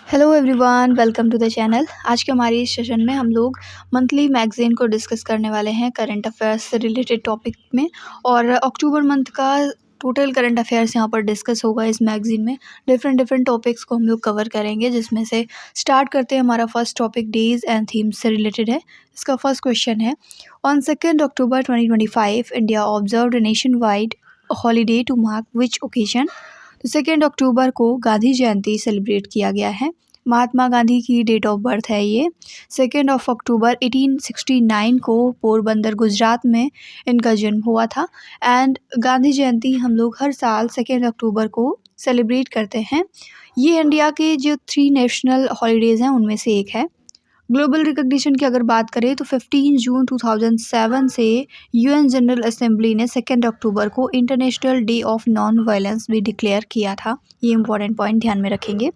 Hello everyone, welcome to the channel. आज के हमारे इस सेशन में हम लोग मंथली मैगज़ीन को डिस्कस करने वाले हैं करंट अफेयर्स से रिलेटेड टॉपिक में। और अक्टूबर मंथ का टोटल करंट अफेयर्स यहाँ पर डिस्कस होगा इस मैगज़ीन में। डिफरेंट टॉपिक्स को हम लोग कवर करेंगे, जिसमें से स्टार्ट करते हैं। हमारा first topic days and themes से रिलेटेड है। इसका फर्स्ट क्वेश्चन है, on 2 October 2025 India observed nationwide holiday to mark which occasion. तो 2 अक्टूबर को गांधी जयंती सेलिब्रेट किया गया है। महात्मा गांधी की डेट ऑफ बर्थ है ये। 2 अक्टूबर 1869 को पोरबंदर गुजरात में इनका जन्म हुआ था। एंड गांधी जयंती हम लोग हर साल 2 अक्टूबर को सेलिब्रेट करते हैं। ये इंडिया के जो 3 नेशनल हॉलीडेज़ हैं उनमें से एक है। ग्लोबल रिकग्निशन की अगर बात करें तो 15 जून 2007 से यूएन जनरल असेंबली ने 2 अक्टूबर को international day of non violence भी डिक्लेयर किया था। ये इंपॉर्टेंट पॉइंट ध्यान में रखेंगे।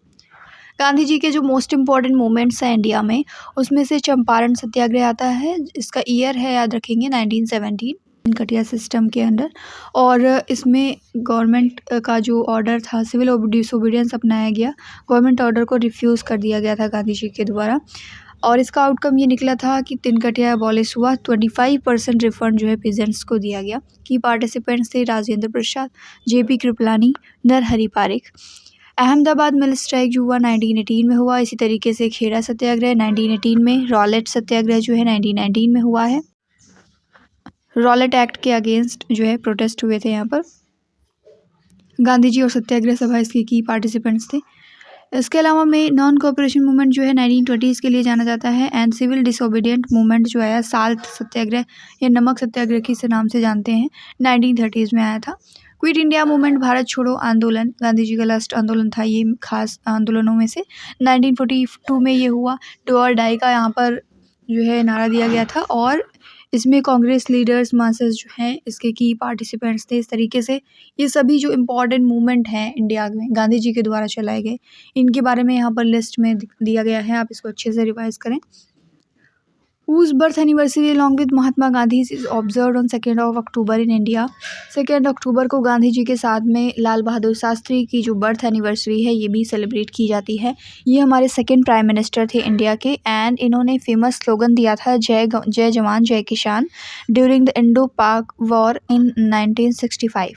गांधी जी के जो मोस्ट इम्पॉर्टेंट मोमेंट्स हैं इंडिया में, उसमें से चंपारण सत्याग्रह आता है। इसका ईयर है, याद रखेंगे, 1917 कटिया सिस्टम के अंडर। और इसमें गवर्नमेंट का जो ऑर्डर था, सिविल डिसोबीडियंस अपनाया गया। गवर्नमेंट ऑर्डर को रिफ्यूज़ कर दिया गया था गांधी जी के द्वारा। और इसका आउटकम ये निकला था कि तिनकटिया अबॉलिश हुआ। 25% रिफंड जो है पीजेंट्स को दिया गया। की पार्टिसिपेंट्स थे Rajendra Prasad, JP Kripalani, Narhari Parikh. Ahmedabad mill strike जो हुआ 1918 में हुआ। इसी तरीके से खेड़ा सत्याग्रह 1918 में। रॉलेट सत्याग्रह जो है 1919 में हुआ है। रॉलेट एक्ट के अगेंस्ट जो है प्रोटेस्ट हुए थे यहाँ पर। गांधी जी और सत्याग्रह सभा इसके की पार्टिसिपेंट्स थे। इसके अलावा में नॉन कोऑपरेशन मूवमेंट जो है 1920s के लिए जाना जाता है। एंड सिविल डिसोबीडियंट मूवमेंट जो आया, साल्ट सत्याग्रह या नमक सत्याग्रह के नाम से जानते हैं, 1930s में आया था। क्विट इंडिया मूवमेंट, भारत छोड़ो आंदोलन, गांधी जी का लास्ट आंदोलन था ये, खास आंदोलनों में से। 1942 में ये हुआ। डू और डाई का यहाँ पर जो है नारा दिया गया था। और इसमें कांग्रेस लीडर्स मासेस जो हैं इसके की पार्टिसिपेंट्स थे। इस तरीके से ये सभी जो इम्पॉर्टेंट मूवमेंट हैं इंडिया में गांधी जी के द्वारा चलाए गए, इनके बारे में यहाँ पर लिस्ट में दिया गया है। आप इसको अच्छे से रिवाइज करें। Whose birth anniversary along with Mahatma Gandhi is observed on 2 October in India. 2 अक्टूबर को गांधी जी के साथ में लाल बहादुर शास्त्री की जो बर्थ एनिवर्सरी है ये भी सेलिब्रेट की जाती है। ये हमारे सेकंड प्राइम मिनिस्टर थे इंडिया के। एंड इन्होंने फेमस स्लोगन दिया था, जय जवान जय किसान, during the Indo Pak war in 1965।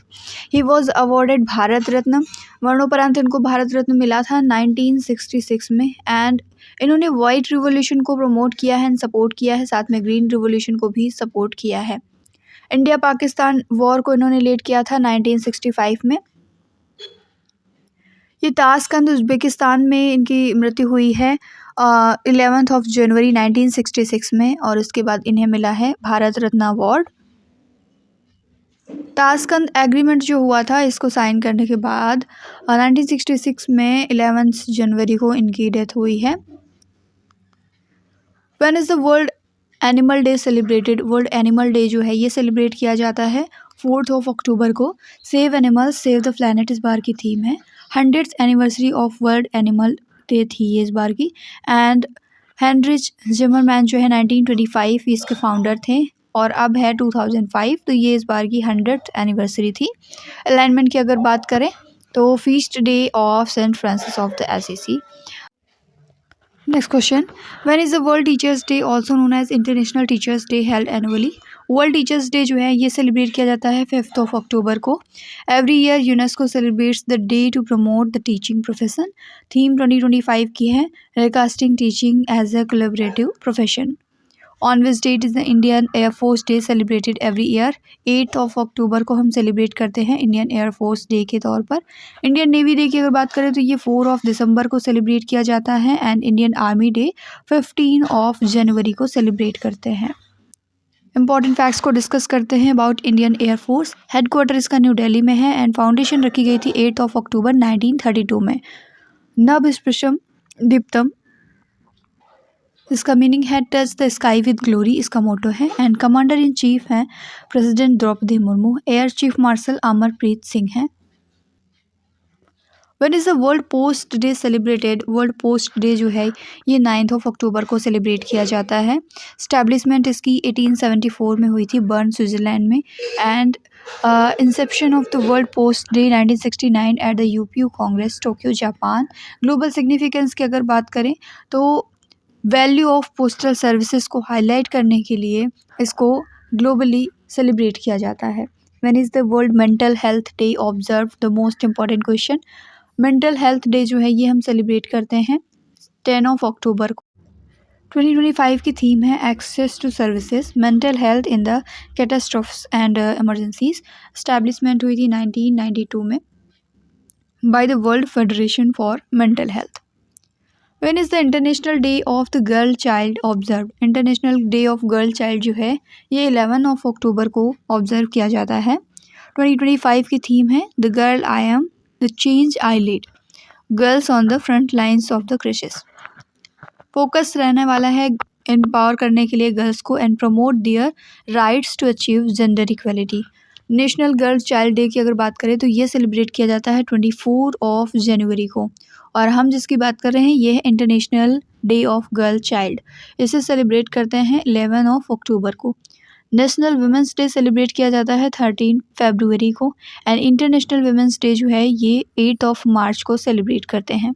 He was awarded Bharat Ratna. मरणोपरांत इनको भारत रत्न मिला था 1966 में। एंड इन्होंने वाइट रिवॉल्यूशन को प्रमोट किया है एंड सपोर्ट किया है, साथ में ग्रीन रिवॉल्यूशन को भी सपोर्ट किया है। इंडिया पाकिस्तान वॉर को इन्होंने लीड किया था 1965 में। ये ताशकंद उज़्बेकिस्तान में इनकी मृत्यु हुई है 11 जनवरी 1966 में। और उसके बाद इन्हें मिला है Bharat Ratna award. Tashkent agreement जो हुआ था, इसको साइन करने के बाद 1966 में 11 जनवरी को इनकी डेथ हुई है। When is the world animal day celebrated. World animal day जो है ये सेलिब्रेट किया जाता है 4 अक्टूबर को। Save animals save the planet इस बार की थीम है। 100th anniversary of world animal day थी ये इस बार की। एंड हेनरिच जिमरमैन जो है 1925 इसके फाउंडर थे। और अब है 2005, तो ये इस बार की 100th एनिवर्सरी थी। अलाइनमेंट की अगर बात करें तो feast day of Saint Francis of the Assisi. Next question, when is the world teachers day also known as international teachers day held annually. World teachers day जो है ये सेलिब्रेट किया जाता है 5 अक्टूबर को। Every year UNESCO celebrates the day to promote the teaching profession. Theme 2025 की है, recasting teaching as a collaborative profession. On which date is the Indian Air Force day celebrated every year. 8 October को हम celebrate करते हैं Indian Air Force day के तौर पर। Indian navy day की अगर बात करें तो ये 4 दिसंबर को सेलिब्रेट किया जाता है। एंड इंडियन आर्मी डे 15 जनवरी को सेलिब्रेट करते हैं। इंपॉर्टेंट फैक्ट्स को डिस्कस करते हैं अबाउट इंडियन एयरफोर्स। हेडक्वार्टर इसका न्यू दिल्ली में है। एंड फाउंडेशन रखी गई थी 8 अक्टूबर 1932 में। नभ स्पृशम दीप्तम, इसका मीनिंग है touch the sky with glory, इसका मोटो है। एंड कमांडर इन चीफ हैं president Droupadi Murmu. Air chief marshal Amarpreet Singh हैं। When is the world post day celebrated. World post day जो है ये 9 अक्टूबर को सेलिब्रेट किया जाता है। स्टैब्लिशमेंट इसकी 1874 में हुई थी बर्न, स्विट्ज़रलैंड में। And Inception of the world post day 1969 at the UPU Congress Tokyo Japan. Global significance की अगर बात करें तो वैल्यू ऑफ पोस्टल सर्विसेज को हाईलाइट करने के लिए इसको ग्लोबली सेलिब्रेट किया जाता है। When is the world mental health day observe? The most important question. Mental health day जो है ये हम सेलिब्रेट करते हैं 10 अक्टूबर को। 2025 की थीम है access to services mental health in the catastrophes and emergencies. Establishment हुई थी 1992 में by the world federation for mental health. When is the international day of the girl child observe? International day of girl child जो है ये 11 अक्टूबर को observe किया जाता है। 2025 की थीम है the girl I am the change I lead, girls on the front lines of the crisis. Focus रहने वाला है एम्पावर करने के लिए गर्ल्स को and promote their rights to achieve gender equality. National girl child day की अगर बात करें तो ये सेलिब्रेट किया जाता है 24 जनवरी को, और हम जिसकी बात कर रहे हैं ये है international day of girl child. इसे सेलिब्रेट करते हैं 11 अक्टूबर को। नेशनल वुमेंस डे सेलिब्रेट किया जाता है 13 फरवरी को, एंड इंटरनेशनल वुमेंस डे जो है ये 8 मार्च को सेलिब्रेट करते हैं।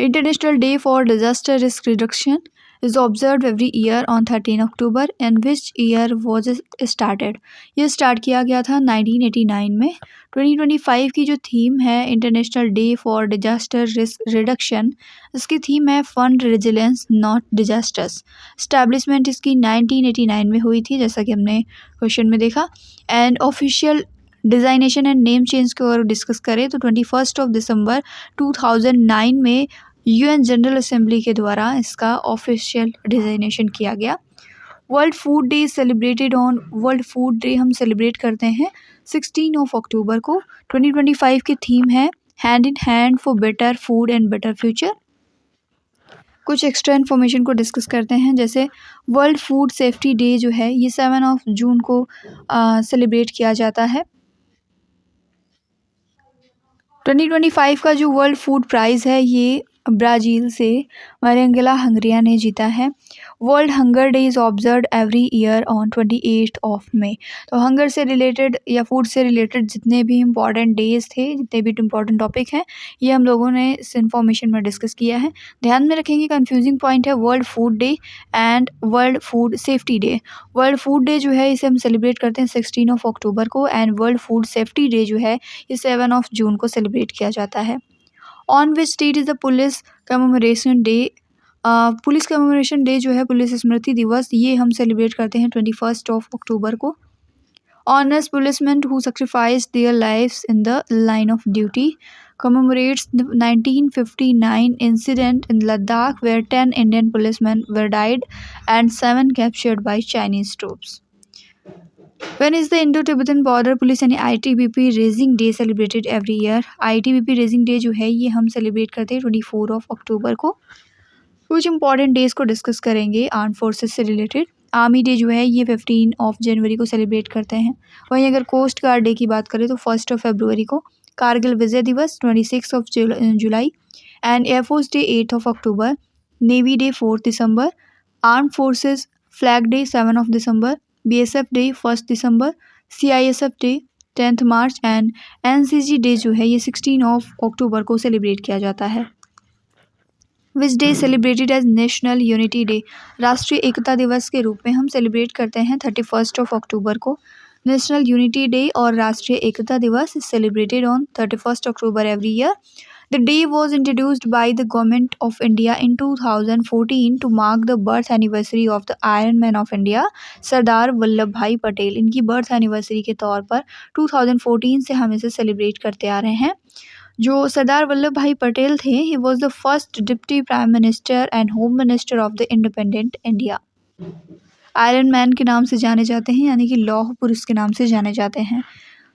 International Day for Disaster Risk Reduction is observed every year on 13 October. And which year was it started? ये स्टार्ट किया गया था 1989 में। 2025 की जो थीम है international day for disaster risk reduction, इसकी थीम है fund resilience not disasters. Establishment इसकी 1989 में हुई थी जैसा कि हमने क्वेश्चन में देखा। And official designation and name change को अगर डिस्कस करें तो 21 दिसंबर 2009 में यूएन जनरल असेंबली के द्वारा इसका ऑफिशियल डिज़ाइनेशन किया गया। World food day celebrated on? World food day हम सेलिब्रेट करते हैं 16 अक्टूबर को। 2025 की थीम है hand in hand for better food and better future. कुछ एक्स्ट्रा इन्फॉर्मेशन को डिस्कस करते हैं, जैसे वर्ल्ड फूड सेफ्टी डे जो है ये 7 जून को सेलिब्रेट किया जाता है। 2025 का जो वर्ल्ड फूड प्राइज़ है ये ब्राज़ील से मरियंगेला हंगरिया ने जीता है। World hunger day is observed every year on 28 मई। तो हंगर से रिलेटेड या फूड से रिलेटेड जितने भी इम्पॉर्टेंट डेज थे, जितने भी इम्पॉर्टेंट टॉपिक हैं, ये हम लोगों ने इस इन्फॉर्मेशन में डिस्कस किया है। ध्यान में रखेंगे कंफ्यूजिंग पॉइंट है world food day and world food safety day. World food day जो है इसे हम सेलिब्रेट करते हैं 16 अक्टूबर को, and world food safety day जो है ये 7 जून को सेलिब्रेट किया जाता है। On which date is the police commemoration day? Police commemoration day जो है पुलिस स्मृति दिवस, ये हम सेलिब्रेट करते हैं 21 अक्टूबर को। Honours policeman who sacrifice their lives in the line of duty commemorates the 1959 incident in Ladakh where 10 Indian policemen were died and 7 captured by Chinese troops. When is the Indo-Tibetan Border Police यानी ITBP raising day celebrated every year? ITBP raising day जो है ये हम celebrate करते हैं 24 अक्टूबर को। कुछ important days को डिस्कस करेंगे आर्म फोर्सेस से रिलेटेड। आर्मी डे जो है ये 15 जनवरी को सेलिब्रेट करते हैं। वहीं अगर कोस्ट गार्ड डे की बात करें तो 1 फरवरी को। Kargil Vijay Diwas 26 July, and Air Force day 8 October. Navy day 4 December. Arm forces flag day 7 December. BSF day 1 December. CISF day 10 March, and NCG day जो है ये 16 अक्टूबर को सेलिब्रेट किया जाता है। Which day celebrated as national unity day? Rashtriya Ekta दिवस के रूप में हम सेलिब्रेट करते हैं 31 अक्टूबर को। नेशनल यूनिटी डे और राष्ट्रीय एकता दिवस is celebrated on 31 October every year. The day was introduced by the Government of India in 2014 to mark the birth anniversary of the Iron Man of India, Sardar Vallabh भाई पटेल। इनकी birth anniversary के तौर पर 2014 से हम इसे सेलिब्रेट करते आ रहे हैं। जो सरदार वल्लभ भाई पटेल थे, he was the first deputy prime minister and home minister of the independent India. Iron man के नाम से जाने जाते हैं, यानी कि लौह पुरुष के नाम से जाने जाते हैं।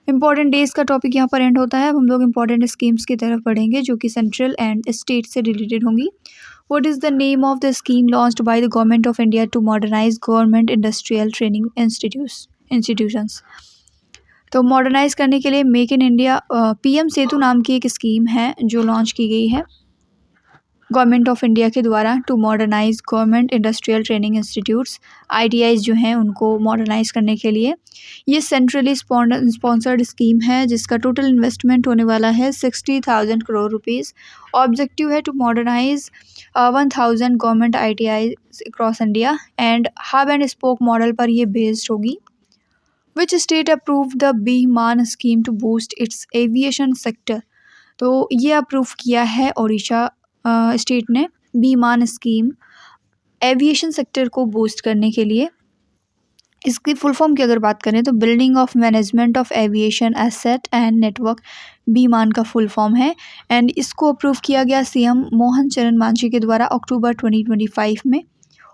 इंपॉर्टेंट डेज का टॉपिक यहाँ पर एंड होता है। अब हम लोग इंपॉर्टेंट स्कीम्स की तरफ बढ़ेंगे जो कि सेंट्रल एंड स्टेट से रिलेटेड होंगी। What is the name of the scheme launched by the government of India to modernise government industrial training institutions? तो मॉडर्नाइज करने के लिए make in India PM Setu नाम की एक स्कीम है जो लॉन्च की गई है। गवर्नमेंट ऑफ इंडिया के द्वारा to modernise government industrial training institutes ITIs जो हैं उनको मॉडर्नाइज करने के लिए। ये सेंट्रली स्पॉन्सर्ड स्कीम है जिसका टोटल इन्वेस्टमेंट होने वाला है 60,000 करोड़ रुपीज़। ऑब्जेक्टिव है to modernise 1000 government ITIs across India and hub and spoke model पर ये बेस्ड होगी। Which state approve the B मान scheme to boost its aviation sector. तो ये अप्रूव किया है ओडिशा स्टेट ने बी मान स्कीम एविएशन सेक्टर को बूस्ट करने के लिए। इसकी फुल फॉर्म की अगर बात करें तो building of management of aviation asset and network Bimaan का फुल फॉर्म है एंड इसको अप्रूव किया गया CM मोहन चरण मांझी के द्वारा अक्टूबर 2025 में।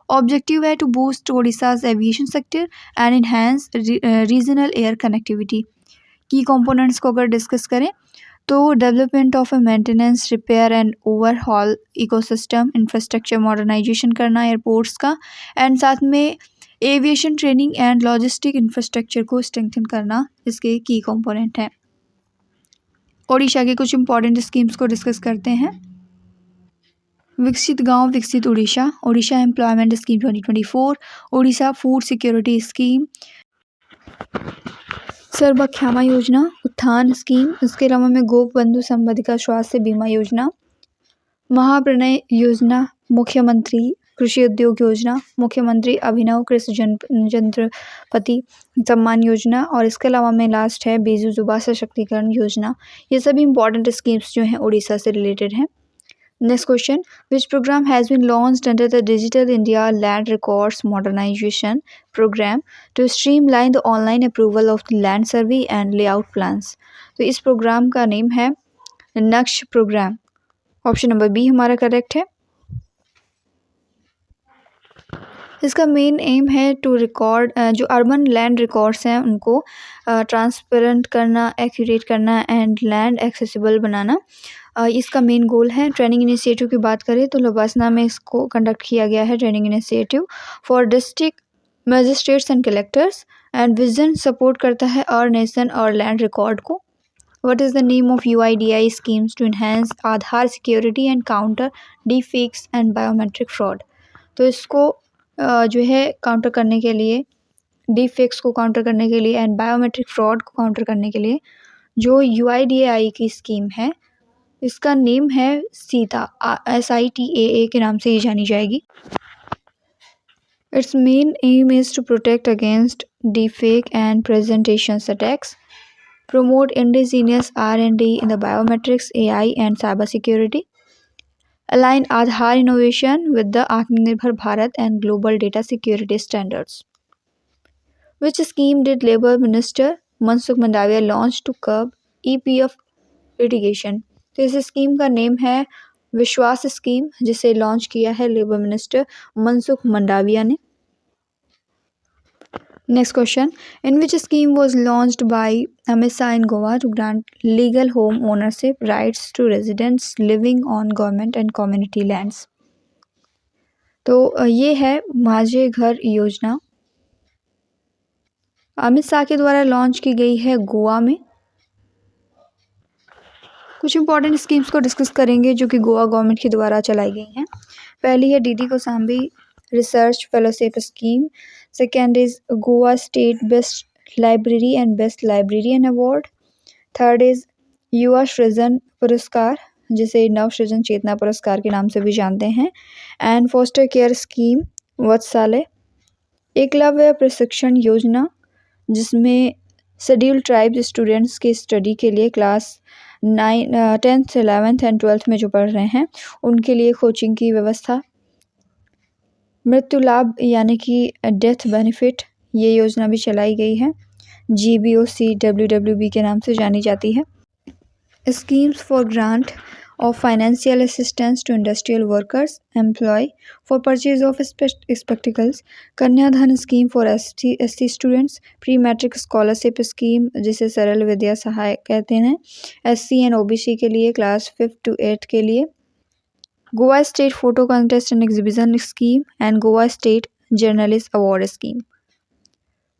ऑब्जेक्टिव है to boost Odisha's aviation sector and enhance regional air connectivity. Key components को अगर डिस्कस करें तो development of a maintenance repair and overhaul ecosystem infrastructure modernisation करना एयरपोर्ट्स का एंड साथ में aviation training and logistic infrastructure को स्ट्रेंथन करना इसके की कंपोनेंट हैं। ओडिशा के कुछ इंपॉर्टेंट स्कीम्स को डिस्कस करते हैं। Viksit Gaon Viksit Odisha, Odisha employment scheme 2024, Odisha food security scheme, सर्वक्षामा योजना, उत्थान स्कीम, इसके अलावा में गोप बंधु संबंधिका स्वास्थ्य बीमा योजना, महाप्रणय योजना, मुख्यमंत्री कृषि उद्योग योजना, मुख्यमंत्री अभिनव कृषि यंत्रपति सम्मान योजना और इसके अलावा में लास्ट है बेजू जुबा सशक्तिकरण योजना। ये सभी इंपॉर्टेंट स्कीम्स जो हैं उड़ीसा से रिलेटेड हैं। Next question, which programme has been launched under the digital India land records modernisation programme to streamline the online approval of the land survey and layout plans. तो इस प्रोग्राम का name है Naksh programme. Option number B हमारा correct है। इसका main aim है to record जो urban land records हैं उनको ट्रांसपेरेंट करना, एक्यूरेट करना एंड लैंड एक्सेसिबल बनाना। इसका मेन गोल है। ट्रेनिंग इनिशिएटिव की बात करें तो लबासना में इसको कंडक्ट किया गया है training initiative for district magistrates and collectors and vision support करता है और नेशन और लैंड रिकॉर्ड को। What is the name of UIDAI schemes to enhance Aadhaar security and counter deepfakes and biometric fraud. तो इसको जो है काउंटर करने के लिए, डीफेक्स को काउंटर करने के लिए एंड बायोमेट्रिक फ्रॉड को काउंटर करने के लिए जो UIDAI की स्कीम है इसका नेम है सीता, SITAA के नाम से ये जानी जाएगी। Its main aim is to protect against deepfake and presentations attacks, promote indigenous R&D in the biometrics, AI and cybersecurity, align Aadhaar innovation with the Atmanirbhar Bharat and global data security standards. Which scheme did Labour Minister Mansukh Mandaviya launch to curb EPF litigation? तो इस scheme का name है विश्वास scheme जिसे launch किया है labour minister Mansukh Mandaviya ने। Next question, in which scheme was launched by Amit Shah in Goa to grant legal home ownership rights to residents living on government and community lands? तो ये है माझे घर योजना, अमित शाह के द्वारा लॉन्च की गई है गोवा में। कुछ इंपॉर्टेंट स्कीम्स को डिस्कस करेंगे जो कि गोवा गवर्नमेंट के द्वारा चलाई गई हैं। पहली है DD Kosambi research fellowship scheme. Second is Goa state best library and best librarian award. Third is युवा सृजन पुरस्कार जिसे नव सृजन चेतना पुरस्कार के नाम से भी जानते हैं। And foster care scheme Vatsalya. Eklavya Prashikshan Yojana जिसमें शेड्यूल ट्राइब्स स्टूडेंट्स के स्टडी के लिए class 10th 11th and 12th में जो पढ़ रहे हैं उनके लिए कोचिंग की व्यवस्था। मृत्यु लाभ यानी कि डेथ बेनिफिट, ये योजना भी चलाई गई है, GBOC WWB के नाम से जानी जाती है। Schemes for grant of financial assistance to industrial workers employ for purchase of spectacles, Kanyadhan scheme for SC students, pre matric scholarship scheme जिसे सरल विद्या सहाय कहते हैं SC एंड OBC के लिए क्लास 5th to 8th के लिए। Goa state photo contest and exhibition scheme and Goa state journalist award scheme.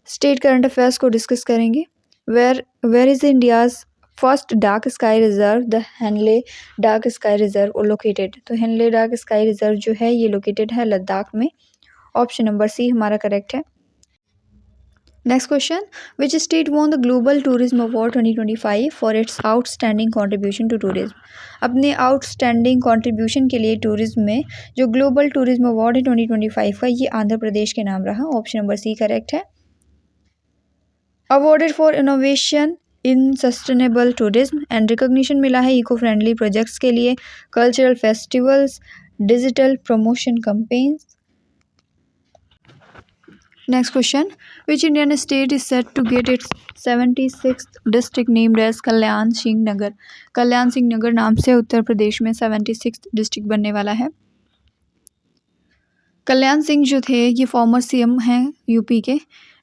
State current affairs को discuss करेंगे। Where is India's first dark sky reserve the Hanle dark sky reserve located? तो Hanle dark sky reserve जो है ये located है लद्दाख में। Option number C हमारा correct है। Next question, which state won the global tourism award 2025 for its outstanding contribution to tourism? अपने outstanding contribution के लिए टूरिज्म में जो ग्लोबल टूरिज्म अवार्ड है 2025 का, ये आंध्र प्रदेश के नाम रहा। ऑप्शन नंबर सी करेक्ट है। Awarded for innovation in sustainable tourism and recognition मिला है इको फ्रेंडली प्रोजेक्ट्स के लिए, cultural festivals, digital promotion campaigns. Next question, which Indian state is set to get its 76th district named as Kalyan Singh Nagar? Kalyan Singh Nagar नाम से उत्तर प्रदेश में 76th district बनने वाला है। कल्याण सिंह जो थे ये फॉर्मर सीएम हैं यूपी के।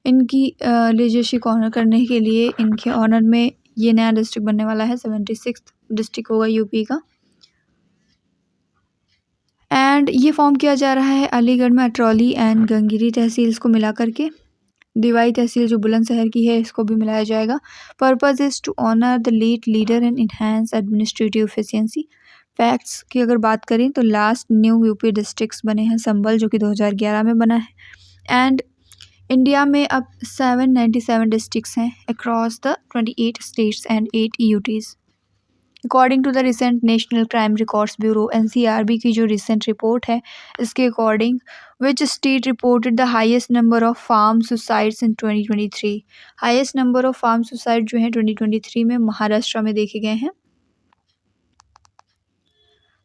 इनकी लीडरशिप को ऑनर करने के लिए इनके ऑनर में ये नया डिस्ट्रिक्ट बनने वाला है। 76th डिस्ट्रिक्ट होगा यूपी का। एंड ये फॉर्म किया जा रहा है अलीगढ़ में अटरौली एंड गंगीरी तहसील्स को मिला करके। दिवाई तहसील जो बुलंदशहर की है इसको भी मिलाया जाएगा। Purpose is to honour the late leader and enhance administrative efficiency. Facts की अगर बात करें तो लास्ट न्यू यूपी डिस्ट्रिक्ट्स बने हैं संभल जो कि 2011 में बना है। एंड इंडिया में अब 797 डिस्ट्रिक्ट्स हैं across the 28 states and 8 UTs. According to the recent national crime records bureau NCRB की जो रिसेंट रिपोर्ट है इसके according which state reported the highest number of farm suicides in 2023? Highest number of farm suicide जो है 2023 में महाराष्ट्र में देखे गए हैं।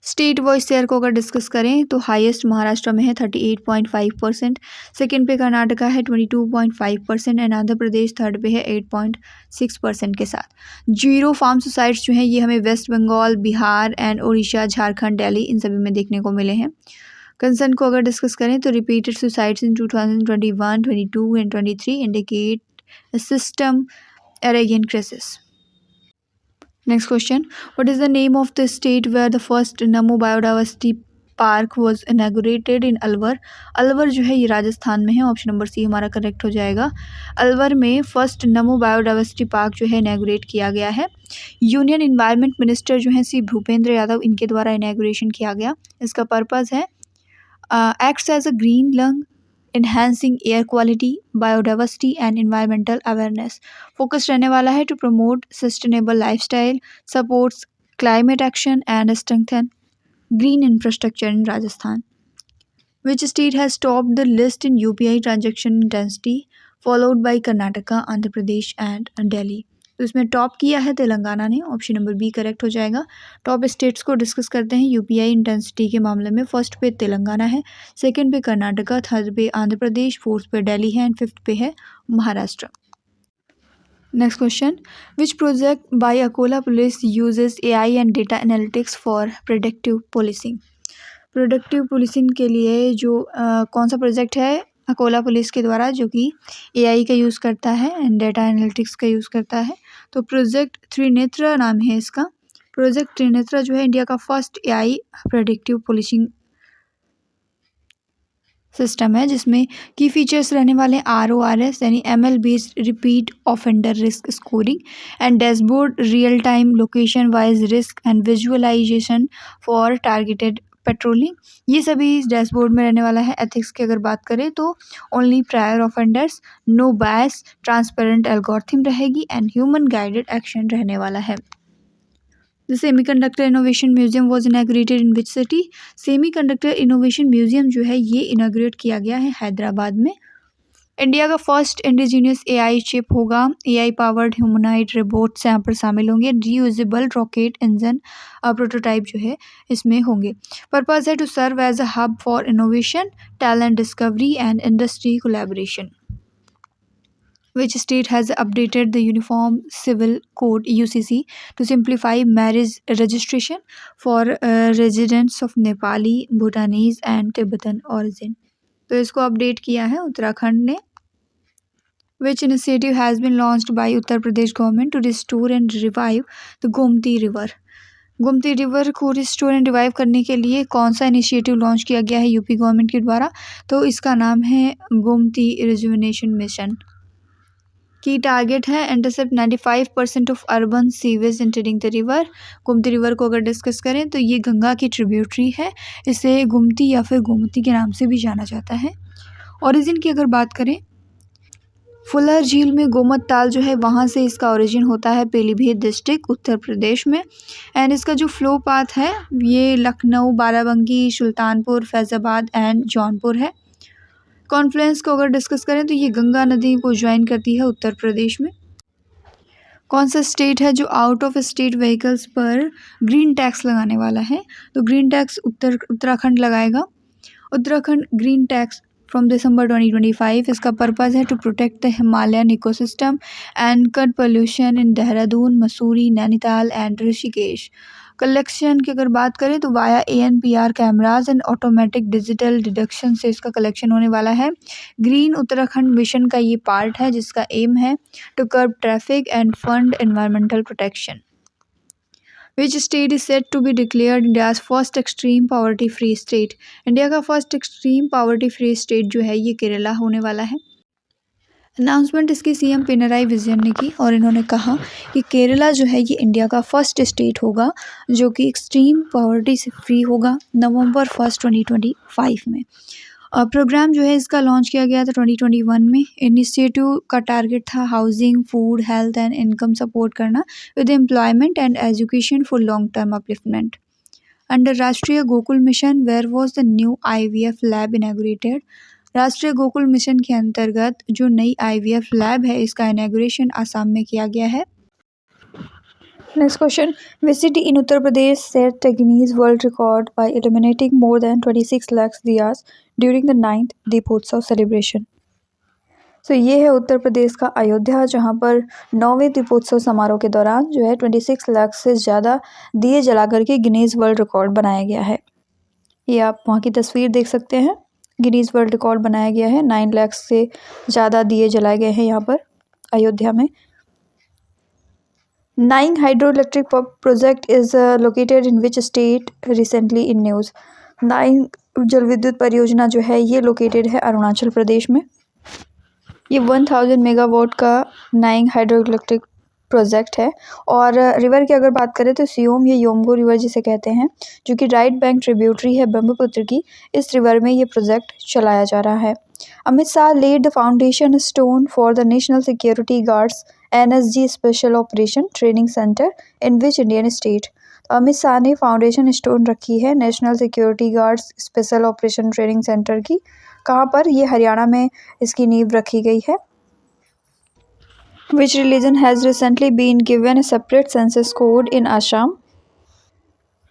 स्टेट वॉइस शेयर को अगर डिस्कस करें तो हाईएस्ट महाराष्ट्र में है 38.5%, सेकेंड पे कर्नाटका है 22.5% एंड आंध्र प्रदेश थर्ड पे है 8.6% के साथ। जीरो फार्म सुसाइड्स जो हैं ये हमें वेस्ट बंगाल, बिहार एंड उड़ीसा, झारखंड, दिल्ली इन सभी में देखने को मिले हैं। कंसर्न को अगर डिस्कस करें तो repeated suicides in 2021, 22 and 23 indicate system एरेगियन crisis. Next question, what is the name of the state where the first NaMo biodiversity park was inaugurated इन अलवर? अलवर जो है ये राजस्थान में है। ऑप्शन नंबर सी हमारा करेक्ट हो जाएगा। अलवर में फर्स्ट नमो बायोडाइवर्सिटी पार्क जो है इनागोरेट किया गया है। यूनियन इन्वायरमेंट मिनिस्टर जो है सी भूपेंद्र यादव इनके द्वारा इनागोरेशन किया गया। इसका पर्पज़ है acts as a green lung, enhancing air quality, biodiversity and environmental awareness। Focus रहने वाला है to promote sustainable lifestyle, supports climate action and strengthen green infrastructure in Rajasthan। Which state has topped the list in UPI transaction intensity followed by Karnataka, Andhra Pradesh and Delhi? तो इसमें top किया है तेलंगाना ने। Option number B correct हो जाएगा। Top states को discuss करते हैं यूपीआई इंटेंसिटी के मामले में। फर्स्ट पे तेलंगाना है, सेकंड पे कर्नाटका, थर्ड पे आंध्र प्रदेश, फोर्थ पे दिल्ली है एंड फिफ्थ पे है Maharashtra. Next question, which project by Akola police uses AI and data analytics for predictive policing? Productive policing के लिए जो कौन सा प्रोजेक्ट है अकोला पुलिस के द्वारा जो कि एआई का यूज़ करता है एंड डेटा एनालिटिक्स का यूज़ करता है? तो प्रोजेक्ट त्रिनेत्र नाम है इसका। प्रोजेक्ट त्रिनेत्र जो है इंडिया का first AI predictive policing system है जिसमें की फीचर्स रहने वाले RORS यानी ML based repeat offender risk scoring and dashboard, real time location wise risk and visualisation for targeted patrolling. ये सभी इस डैशबोर्ड में रहने वाला है। एथिक्स की अगर बात करें तो ओनली प्रायर ऑफेंडर्स, नो बायस, ट्रांसपेरेंट एल्गोरिथम रहेगी एंड ह्यूमन गाइडेड एक्शन रहने वाला है। The Semiconductor Innovation Museum was inaugurated in which city? Semiconductor Innovation Museum जो है ये इनाग्रेट किया गया है हैदराबाद में। इंडिया का फर्स्ट इंडिजीनियस एआई चिप होगा। एआई पावर्ड ह्यूमनॉइड रोबोट्स यहाँ पर शामिल होंगे। रीयूजेबल रॉकेट इंजन प्रोटोटाइप जो है इसमें होंगे। पर्पज़ है to serve as a hub for innovation, talent discovery and industry collaboration. Which state has updated the Uniform Civil Code UCC to simplify marriage registration for residents of Nepali, Bhutanese and Tibetan origin? तो इसको update किया है उत्तराखंड ने। Which initiative has been launched by Uttar Pradesh government to restore and revive the Gomti river? Gomti river को restore and revive करने के लिए कौन सा इनिशिएटिव लॉन्च किया गया है यूपी गवर्नमेंट के द्वारा? तो इसका नाम है गोमती रिजुविनेशन मिशन। की टारगेट है intercept 95% of urban sewage entering the river. Gomti river को अगर डिस्कस करें तो ये गंगा की ट्रिब्यूटरी है, इसे गोमती या फिर गोमती के नाम से भी जाना जाता है। ओरिजिन की अगर बात करें, फुलर झील में गोमत ताल जो है वहाँ से इसका ओरिजिन होता है, पीलीभीत डिस्ट्रिक्ट उत्तर प्रदेश में। एंड इसका जो फ्लो पाथ है ये लखनऊ, बाराबंकी, सुल्तानपुर, फैज़ाबाद एंड जौनपुर है। कॉन्फ्लुएंस को अगर डिस्कस करें तो ये गंगा नदी को ज्वाइन करती है उत्तर प्रदेश में। कौन सा स्टेट है जो आउट ऑफ स्टेट व्हीकल्स पर ग्रीन टैक्स लगाने वाला है? तो ग्रीन टैक्स उत्तराखंड लगाएगा। Uttarakhand green tax from December 2025। इसका पर्पज़ है to protect the Himalayan ecosystem and cut pollution in Dehradun, Mussoorie, Nainital and Rishikesh. Collection की अगर बात करें तो via ANPR cameras and automatic digital deduction से इसका कलेक्शन होने वाला है। ग्रीन उत्तराखंड मिशन का ये पार्ट है जिसका एम है to curb traffic and fund environmental protection. Which state is set to be declared India's first extreme poverty free state? India का first extreme poverty free state जो है ये केरला होने वाला है। अनाउंसमेंट इसकी CM पिनराई विजयन ने की और इन्होंने कहा कि केरला जो है ये इंडिया का फर्स्ट स्टेट होगा जो कि एक्सट्रीम पॉवर्टी से फ्री होगा नवंबर 1, 2025 में। प्रोग्राम जो है इसका लॉन्च किया गया था 2021 में। इनिशिएटिव का टारगेट था housing, food, health and income support करना with employment and education for long term upliftment. Under Rashtriya Gokul mission where was the new IVF lab inaugurated? Rashtriya Gokul mission के अंतर्गत जो नई IVF लैब है इसका इनैगोरेशन आसाम में किया गया है। Next question, which city in Uttar Pradesh set the Guinness world record by illuminating more than 26 lakh diyas during the 9th Deepotsav celebration? तो ये है उत्तर प्रदेश का अयोध्या, जहाँ पर 9वें दीपोत्सव समारोह के दौरान जो है 26 लाख से ज़्यादा दिए जला करके गिनीज वर्ल्ड रिकॉर्ड बनाया गया है। ये आप वहाँ की तस्वीर देख सकते हैं। गिनीज वर्ल्ड रिकॉर्ड बनाया गया है, 9 लाख से ज़्यादा दिए जलाए गए हैं यहाँ पर अयोध्या में। Naying hydro electric project is located in which state recently in news? Naying जल विद्युत परियोजना जो है ये लोकेटेड है अरुणाचल प्रदेश में। ये 1000 मेगावाट का नाइंग हाइड्रो इलेक्ट्रिक प्रोजेक्ट है। और रिवर की अगर बात करें तो सियोम, ये योमगो रिवर जिसे कहते हैं, जो कि राइट बैंक ट्रिब्यूटरी है ब्रह्मपुत्र की, इस रिवर में ये प्रोजेक्ट चलाया जा रहा है। Amit Shah laid the foundation stone for the national security guards NSG special operation training centre in which Indian state? Amit Shah ने फाउंडेशन स्टोन रखी है national security guards special operation training centre की। कहाँ पर? ये हरियाणा में इसकी नींव रखी गई है। Which religion has recently been given a separate census code in Assam?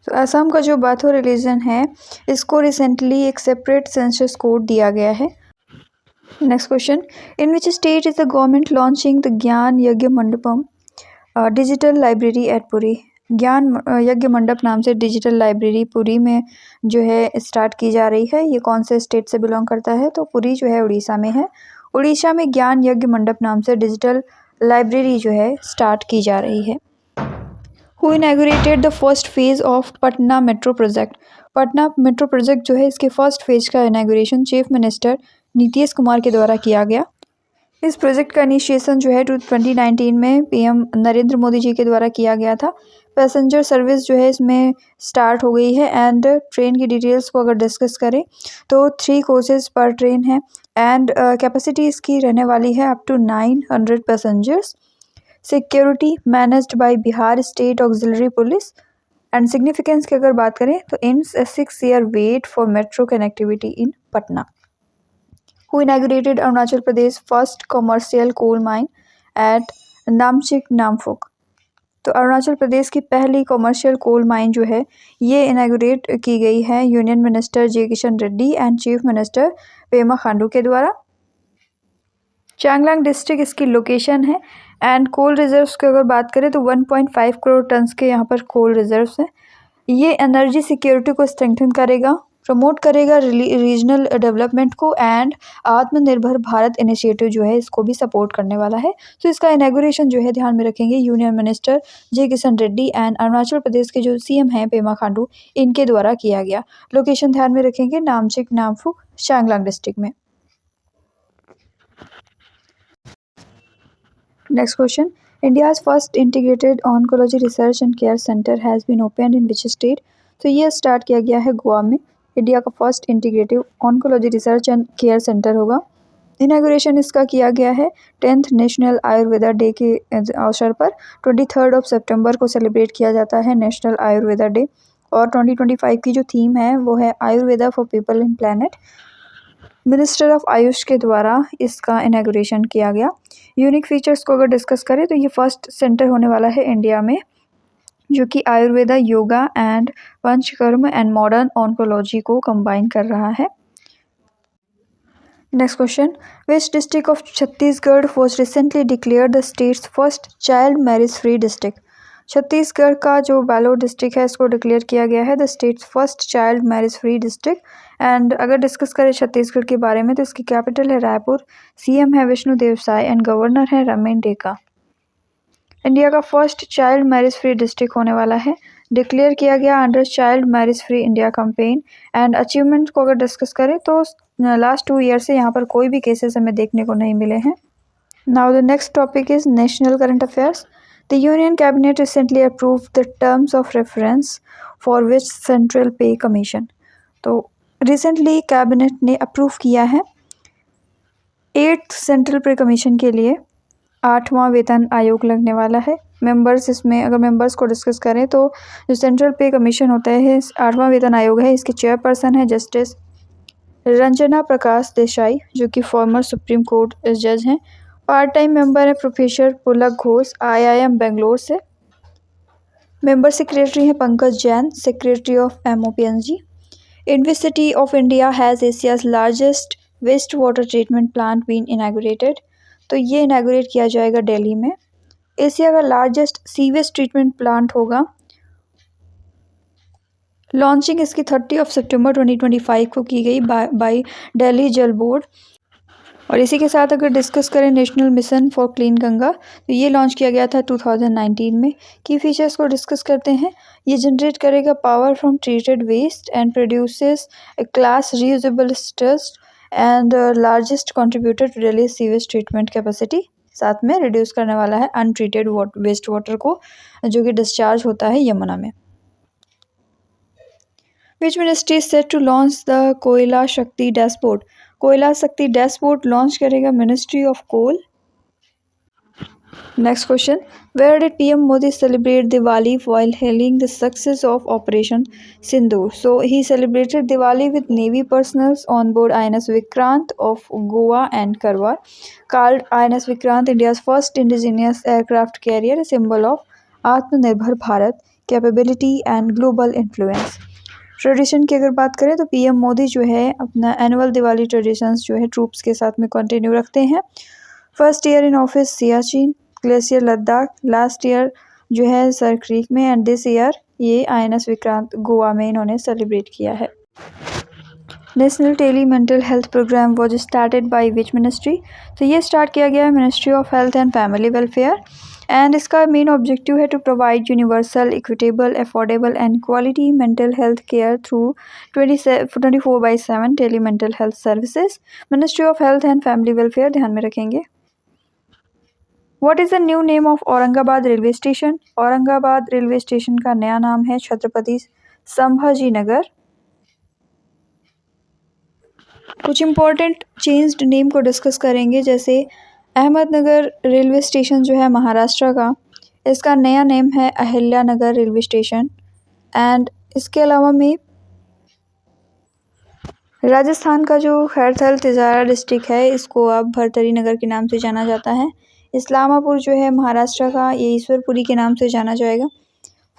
तो असम का जो बाथो रिलीजन है इसको रिसेंटली एक सेपरेट सेंसस कोड दिया गया है। Next question, in which state is the government launching the ज्ञान यज्ञ Mandapam digital library at Puri? ज्ञान यज्ञ मंडप नाम से डिजिटल लाइब्रेरी पुरी में जो है स्टार्ट की जा रही है। ये कौन से स्टेट से बिलोंग करता है? तो पुरी जो है उड़ीसा में है। उड़ीसा में ज्ञान यज्ञ मंडप नाम से डिजिटल लाइब्रेरी जो है स्टार्ट की जा रही है। Who inaugurated the first phase of Patna metro project? Patna metro project जो है इसके फर्स्ट फेज का inauguration chief minister Nitish Kumar के द्वारा किया गया। इस प्रोजेक्ट का इनिशिएशन जो है 2019 में PM नरेंद्र मोदी जी के द्वारा किया गया था। पैसेंजर सर्विस जो है इसमें स्टार्ट हो गई है। एंड ट्रेन की डिटेल्स को अगर डिस्कस करें तो 3 कोचेज़ पर ट्रेन है एंड कैपेसिटी इसकी रहने वाली है up to 900 passengers. Security managed by Bihar state auxiliary police. And significance की अगर बात करें तो ends a 6-year wait for metro connectivity in Patna. Who inaugurated Arunachal Pradesh first commercial coal mine at Namchik Namphuk? तो अरुणाचल प्रदेश की पहली कॉमर्शियल कोल माइन जो है ये इनैगोरेट की गई है union minister J Kishan Reddy and chief minister Pema Khandu के द्वारा। चांगलांग डिस्ट्रिक्ट इसकी लोकेशन है। एंड कोल रिजर्व्स की अगर बात करें तो 1.5 करोड़ टन्स के यहाँ पर कोल रिजर्व्स हैं। ये एनर्जी सिक्योरिटी को स्ट्रेंथन करेगा, प्रमोट करेगा रीजनल डेवलपमेंट को एंड आत्मनिर्भर भारत इनिशिएटिव जो है इसको भी सपोर्ट करने वाला है। तो इसका इनैगोरेशन जो है ध्यान में रखेंगे union minister J Kishan Reddy and Arunachal Pradesh के जो CM हैं पेमा खांडू, इनके द्वारा किया गया। लोकेशन ध्यान में रखेंगे नामचिक नामफुक चांगलांग डिस्ट्रिक्ट में। Next question, India's first integrated oncology research and care centre has been opened in which state? तो ये स्टार्ट किया गया है गोवा में। इंडिया का first integrative oncology research and care centre होगा। इनागुरेशन इसका किया गया है 10th नेशनल आयुर्वेदा डे के अवसर पर। 23 सितंबर को सेलिब्रेट किया जाता है नेशनल आयुर्वेदा डे। और 2025 की जो थीम है वो है Ayurveda for people and planet. Minister of आयुष के द्वारा इसका इनागुरेशन किया गया। यूनिक फीचर्स को अगर डिस्कस करें तो ये फर्स्ट सेंटर होने वाला है इंडिया में जो कि Ayurveda, yoga and panchakarma and modern oncology को कंबाइन कर रहा है। Next question, which district of Chhattisgarh was recently declared the states first child marriage free district? Chhattisgarh का जो बैलोर डिस्ट्रिक्ट है इसको डिक्लेयर किया गया है the states first child marriage free district. And अगर डिस्कस करें छत्तीसगढ़ के बारे में तो इसकी कैपिटल है रायपुर, सीएम है विष्णुदेव साय एंड गवर्नर है रमेन डेका। इंडिया का first child marriage free district होने वाला है, डिक्लेयर किया गया under child marriage free India campaign. And achievement को अगर डिस्कस करें तो लास्ट 2 ईयर से यहाँ पर कोई भी केसेस हमें देखने को नहीं मिले हैं। Now the next topic is national current affairs. The union cabinet recently approved the terms of reference for which central पे कमीशन? तो रिसेंटली कैबिनेट ने अप्रूव किया है 8th सेंट्रल पे कमीशन के लिए 8वां वेतन आयोग लगने वाला है। मेंबर्स, इसमें अगर मेंबर्स को डिस्कस करें तो जो सेंट्रल पे कमीशन होता है 8वां वेतन आयोग है, इसके चेयरपर्सन है जस्टिस रंजना प्रकाश देसाई जो कि फॉर्मर सुप्रीम कोर्ट जज हैं। पार्ट टाइम मेंबर है प्रोफेसर पुलक घोष IIM बेंगलोर से। मेंबर सेक्रेटरी हैं Pankaj Jain, secretary of MOPNG। In which city of India has Asia's largest wastewater treatment plant been inaugurated? तो ये इनागुरेट किया जाएगा दिल्ली में। एशिया का लार्जेस्ट सीवेज ट्रीटमेंट प्लांट होगा। लॉन्चिंग इसकी 30 सितंबर 2025 को की गई बाय दिल्ली जल बोर्ड। और इसी के साथ अगर डिस्कस करें national mission for clean Ganga तो ये लॉन्च किया गया था 2019 में। की फीचर्स को डिस्कस करते हैं, ये जनरेट करेगा power from treated waste and produces class reusable स्टस्ट and largest contributor to Delhi sewage treatment capacity. साथ में रिड्यूस करने वाला है अनट्रीटेड वेस्ट वाटर को जो कि डिस्चार्ज होता है यमुना में। Which ministry is set to launch the Koyla Shakti dashboard? Koyla Shakti dashboard launch करेगा ministry of coal. Next question, where did PM Modi celebrate Diwali while hailing the success of operation Sindoor? So he celebrated Diwali with navy personnels on board INS Vikrant of Goa and Karwar. Called INS Vikrant India's first indigenous aircraft carrier, symbol of Atmanirbhar Bharat, capability and global influence. Tradition की अगर बात करें तो PM Modi जो है अपना annual Diwali traditions जो है ट्रूप्स के साथ में कंटिन्यू रखते हैं। First year in office Siachen glacier Ladakh, last year जो है सर क्रीक में, एंड दिस ईयर ये INS विक्रांत गोवा में इन्होंने सेलिब्रेट किया है। National tele mental health programme was started by which ministry? तो ये स्टार्ट किया गया है ministry of health and family welfare. And इसका मेन ऑब्जेक्टिव है to provide universal, equitable, affordable and quality mental health care through 24/7 tele mental health services. Ministry of health and family welfare ध्यान में रखेंगे। What is the new name of Aurangabad railway station? Aurangabad railway station का नया नाम है छत्रपति संभाजी नगर। कुछ important changed name को discuss करेंगे, जैसे अहमदनगर रेलवे स्टेशन जो है महाराष्ट्र का, इसका नया नेम है अहिल्यानगर रेलवे स्टेशन। एंड इसके अलावा में राजस्थान का जो खैरथल तिजारा डिस्ट्रिक्ट है इसको अब भरतरी नगर के नाम से जाना जाता है। इस्लामापुर जो है महाराष्ट्र का, ये ईश्वरपुरी के नाम से जाना जाएगा।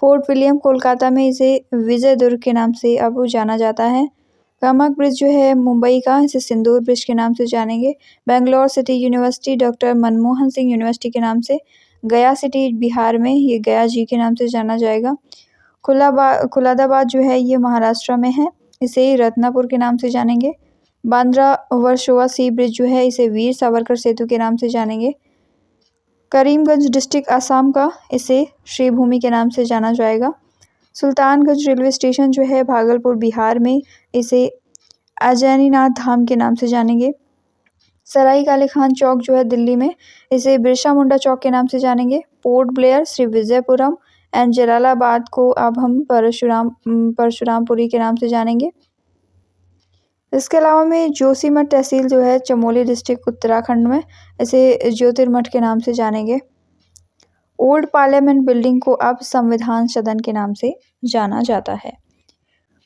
फोर्ट विलियम कोलकाता में इसे विजय दुर्ग के नाम से अब जाना जाता है। कामक ब्रिज जो है मुंबई का, इसे सिंदूर ब्रिज के नाम से जानेंगे। Bangalore city university doctor Manmohan Singh university के नाम से। गया सिटी बिहार में, ये गया जी के नाम से जाना जाएगा। खुलादाबाद जो है ये महाराष्ट्र में है, इसे रत्नापुर के नाम से जानेंगे। बांद्रा वर्सोवा सी ब्रिज जो है इसे वीर सावरकर सेतु के नाम से जानेंगे। करीमगंज डिस्ट्रिक्ट आसाम का, इसे श्रीभूमि के नाम से जाना जाएगा। सुल्तानगंज रेलवे स्टेशन जो है भागलपुर बिहार में, इसे अजयनीनाथ धाम के नाम से जानेंगे। सराई काले खान चौक जो है दिल्ली में, इसे बिरसा मुंडा चौक के नाम से जानेंगे। Port Blair, Shri Vijayapuram and Jalalabad को अब हम परशुरामपुरी के नाम से जानेंगे। इसके अलावा में जोशीमठ तहसील जो है चमोली डिस्ट्रिक्ट उत्तराखंड में, इसे ज्योतिर्मठ के नाम से जानेंगे। ओल्ड पार्लियामेंट बिल्डिंग को अब संविधान सदन के नाम से जाना जाता है।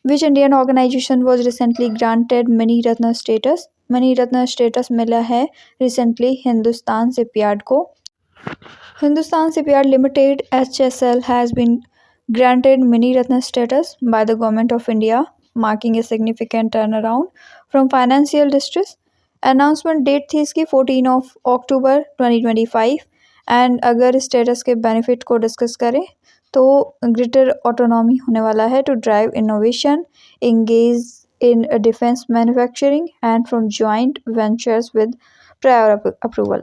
Which Indian organisation was recently granted Mini Ratna status? Mini Ratna status मिला है रिसेंटली हिंदुस्तान शिपयार्ड को। Hindustan shipyard limited HSL has been granted Mani Ratna status by the Government of India, marking a significant turnaround from financial distress. Announcement date थी इसकी 14 अक्टूबर 2025 and अगर status के benefit को discuss करें तो ग्रेटर ऑटोनॉमी होने वाला है to drive innovation, engage in defence manufacturing and from joint ventures with prior approval.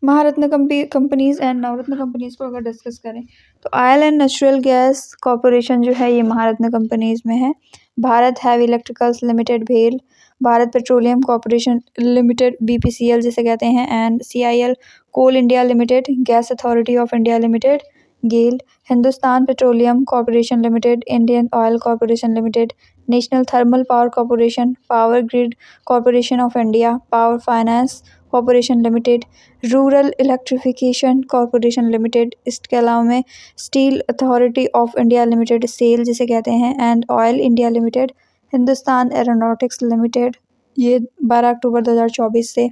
Maharatna companies and Navratna companies को अगर डिस्कस करें तो oil and natural gas corporation जो है ये महारत्न कंपनीज में है। भारत हैवी इलेक्ट्रिकल्स लिमिटेड भेल, Bharat petroleum corporation limited BPCL जिसे कहते हैं, and CIL coal India limited, gas authority of India limited GAIL, Hindustan petroleum corporation limited, Indian oil corporation limited, national thermal power corporation, power grid corporation of India, power finance corporation limited, rural electrification corporation limited, इसके अलावा में steel authority of India limited SAIL जिसे कहते हैं, and oil India limited, Hindustan aeronautics limited, ये 12 अक्टूबर 2024 से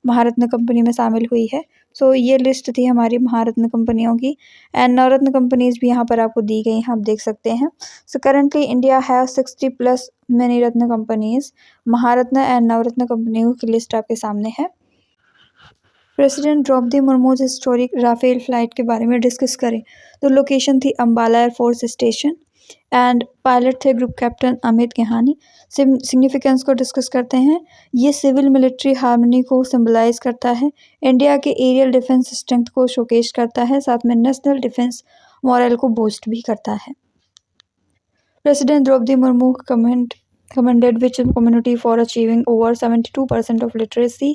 महारत्न company में शामिल हुई है। सो ये लिस्ट थी हमारी महारत्न कंपनियों की एंड नवरत्न कंपनीज भी यहाँ पर आपको दी गई हैं, आप देख सकते हैं। So currently India have 60+ Mini Ratna companies. Maharatna and Navratna कंपनियों की लिस्ट आपके सामने है। President Droupadi Murmu historic Rafale flight के बारे में डिस्कस करें तो लोकेशन थी Ambala Air Force station and pilot थे group captain Amit Gehani. Significance को डिस्कस करते हैं, ये सिविल मिलिट्री हार्मनी को सिंबलाइज करता है, इंडिया के एरियल डिफेंस स्ट्रेंथ को शोकेस करता है, साथ में नेशनल डिफेंस मॉरल को बूस्ट भी करता है। President Droupadi Murmu commended which community for achieving over 72% of literacy?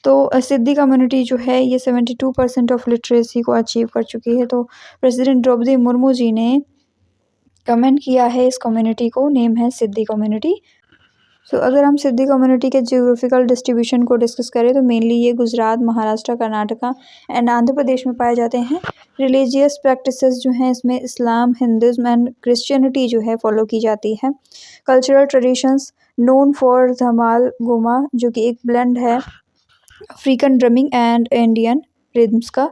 तो सिद्धि कम्युनिटी जो है ये 72% ऑफ लिटरेसी को अचीव कर चुकी है। तो प्रेसिडेंट द्रौपदी मुर्मू जी ने कमेंट किया है इस कम्युनिटी को, नेम है सिद्धि कम्युनिटी। सो अगर हम सिद्धि कम्युनिटी के जियोग्राफिकल डिस्ट्रीब्यूशन को डिस्कस करें तो मेनली ये गुजरात, महाराष्ट्र, कर्नाटका एंड आंध्र प्रदेश में पाए जाते हैं। रिलीजियस प्रैक्टिसेस जो हैं इसमें इस्लाम, हिंदुज़म एंड क्रिश्चियनिटी जो है फॉलो की जाती है। कल्चरल ट्रेडिशंस नोन फॉर धमाल गोमा जो कि एक ब्लेंड है African drumming and Indian rhythms का।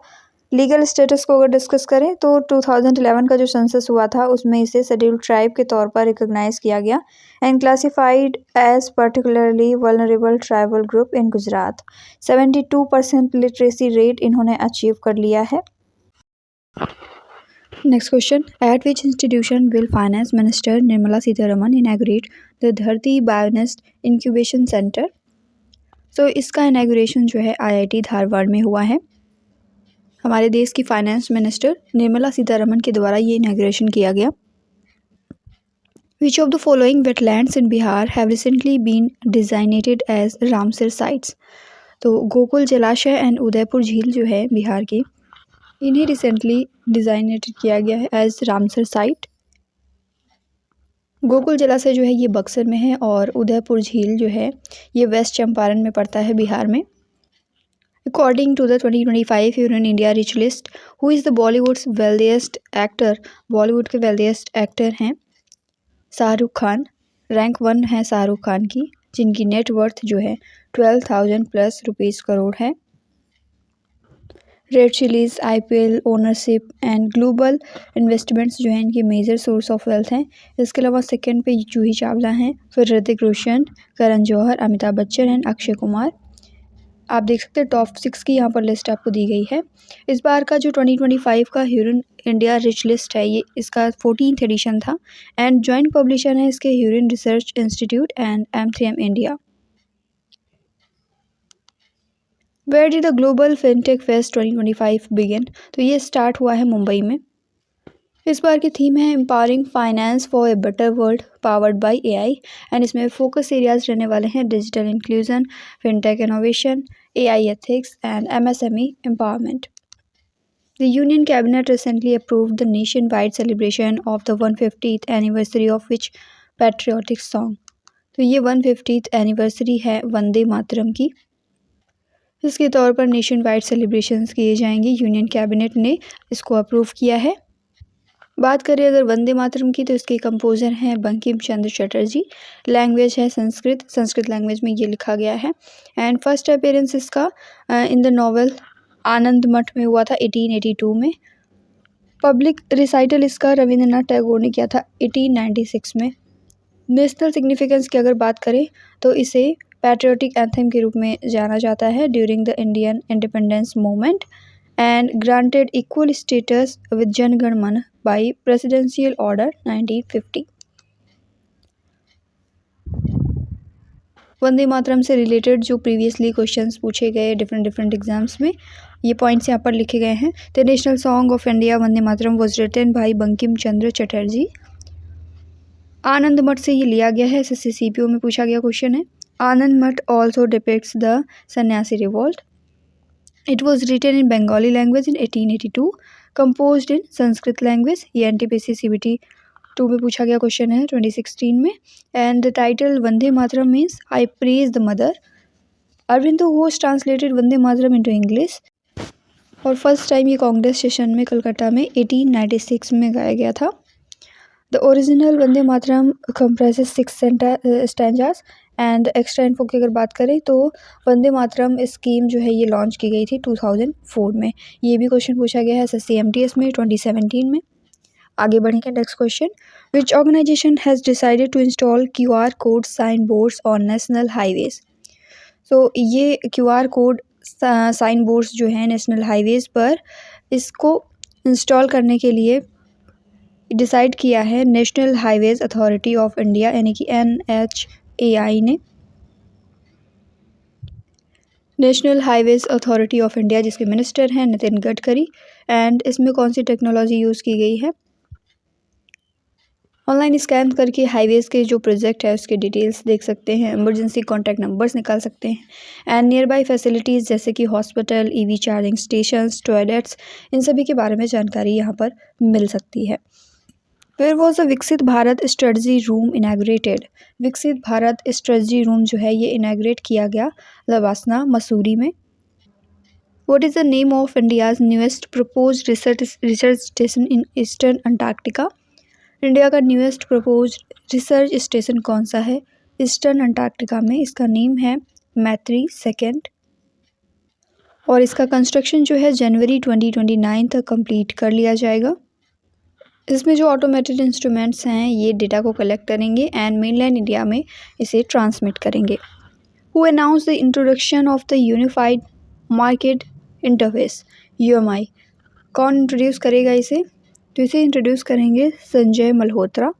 लीगल स्टेटस को अगर डिस्कस करें तो 2011 का जो सेंसस हुआ था उसमें इसे शेड्यूल्ड ट्राइब के तौर पर रिकॉग्नाइज किया गया and classified as particularly vulnerable tribal group in Gujarat. 72% literacy rate इन्होंने अचीव कर लिया है। Next question, at which institution will finance minister Nirmala Sitharaman inaugurate the Dharti BioNEST incubation centre? So इसका इनैगोरेशन जो है IIT धारवाड़ में हुआ है। हमारे देश की फाइनेंस मिनिस्टर निर्मला सीतारमन के द्वारा ये इनैगोरेशन किया गया। Which of the following wetlands in Bihar have recently been designated as Ramsar sites? तो गोकुल जलाशय एंड उदयपुर झील जो है बिहार की, इन्हें रिसेंटली डिजाइनेटेड किया गया है एज रामसर साइट। गोकुल जलाशय जो है ये बक्सर में है और उदयपुर झील जो है ये वेस्ट चंपारण में पड़ता है बिहार में। According to the 2025 union India rich list, who is the Bollywood's wealthiest actor? Bollywood के वेल्दिएस्ट एक्टर हैं शाहरुख खान। रैंक 1 है शाहरुख खान की, जिनकी नेट वर्थ जो है 12,000+ रुपीज़ करोड़ है। Red chillies, IPL ownership and global investments जो हैं इनके मेजर सोर्स ऑफ वेल्थ हैं। इसके अलावा सेकंड पे जूही चावला हैं, फिर ऋतिक रोशन, करण जौहर, अमिताभ बच्चन एंड अक्षय कुमार। आप देख सकते हैं टॉप 6 की यहाँ पर लिस्ट आपको दी गई है। इस बार का जो 2025 का ह्यूरन इंडिया रिच लिस्ट है ये इसका 14th एडिशन था एंड जॉइंट पब्लिशर है इसके Hurun research institute and M3M India. Where did the global fintech fest 2025 begin? तो ये स्टार्ट हुआ है मुंबई में। इस बार की थीम है empowering finance for a better world powered by AI and इसमें फोकस एरियाज रहने वाले हैं digital inclusion, fintech innovation, AI ethics and MSME empowerment. The Union Cabinet recently approved the nationwide celebration of the 150th anniversary of which patriotic song। तो ये 150th anniversary है वंदे मातरम की। इसके तौर पर नेशन वाइड सेलिब्रेशंस किए जाएंगे। यूनियन कैबिनेट ने इसको अप्रूव किया है। बात करें अगर वंदे मातरम की तो इसके कंपोज़र हैं बंकिम चंद्र चटर्जी। लैंग्वेज है संस्कृत लैंग्वेज में ये लिखा गया है। एंड फर्स्ट अपीयरेंस इसका इन द नॉवल आनंद मठ में हुआ था 1882 में। पब्लिक रिसाइटल इसका रविंद्रनाथ टैगोर ने किया था 1896 में। नेशनल सिग्निफिकेंस की अगर बात करें तो इसे पैट्रियोटिक एंथम के रूप में जाना जाता है during the Indian independence movement and granted equal status with Jana Gana मन bye presidential order 1950। Vande Mataram से रिलेटेड जो प्रीवियसली क्वेश्चंस पूछे गए डिफरेंट एग्जाम्स में, ये पॉइंट्स यहाँ पर लिखे गए हैं। The national song of India Vande Mataram was written by Bankim Chandra Chatterjee. Anand Math से ये लिया गया है, एसएससी सीपीओ में पूछा गया क्वेश्चन है। Anand Math also depicts the sannyasi revolt. It was written in Bengali language in 1882, composed in Sanskrit language. ये एनटीपीसी सीबीटी 2 में पूछा गया क्वेश्चन है 2016 में। And the title Vande Mataram means I praise the mother. Aurobindo Ghosh translated Vande Mataram into English और फर्स्ट टाइम ये कांग्रेस सेशन में कलकत्ता में 1896 में गाया गया था। The original Vande Mataram comprises 6 stanzas and extra info की अगर बात करें तो वंदे मातरम स्कीम जो है ये लॉन्च की गई थी 2004 में। ये भी क्वेश्चन पूछा गया है SSC-MTS में 2017 में। आगे बढ़ेंगे next question. Which organisation has decided to install QR code sign boards on national highways. तो ये QR कोड साइन बोर्ड्स जो हैं नेशनल हाईवेज़ पर, इसको इंस्टॉल करने के लिए डिसाइड किया है national highways authority of India यानी कि NHAI ने। National highways authority of India जिसके मिनिस्टर हैं नितिन गडकरी। एंड इसमें कौन सी टेक्नोलॉजी यूज़ की गई है? ऑनलाइन स्कैन करके हाईवेज़ के जो प्रोजेक्ट है उसके डिटेल्स देख सकते हैं, इमरजेंसी कॉन्टैक्ट नंबर्स निकाल सकते हैं एंड नियर बाई फैसिलिटीज़ जैसे कि hospital, EV charging stations, toilets, इन सभी के बारे में जानकारी यहाँ पर मिल सकती है। Where was the विकसित भारत स्ट्रेटजी रूम इनैगोरेटेड। विकसित भारत स्ट्रेटजी रूम जो है ये इनैगोरेट किया गया लवासना मसूरी में। What is the name of India's newest proposed research station in eastern Antarctica. India का न्यूएस्ट प्रपोज्ड रिसर्च स्टेशन कौन सा है ईस्टर्न अंटार्कटिका में? इसका नेम है मैत्री सेकेंड और इसका कंस्ट्रक्शन जो है जनवरी 2029 तक कंप्लीट कर लिया जाएगा। इसमें जो ऑटोमेटेड इंस्ट्रूमेंट्स हैं ये डेटा को कलेक्ट करेंगे एंड मेनलैंड इंडिया में इसे ट्रांसमिट करेंगे। Who announce the introduction of the unified market interface UMI। कौन इंट्रोड्यूस करेगा इसे? तो इसे इंट्रोड्यूस करेंगे Sanjay Malhotra.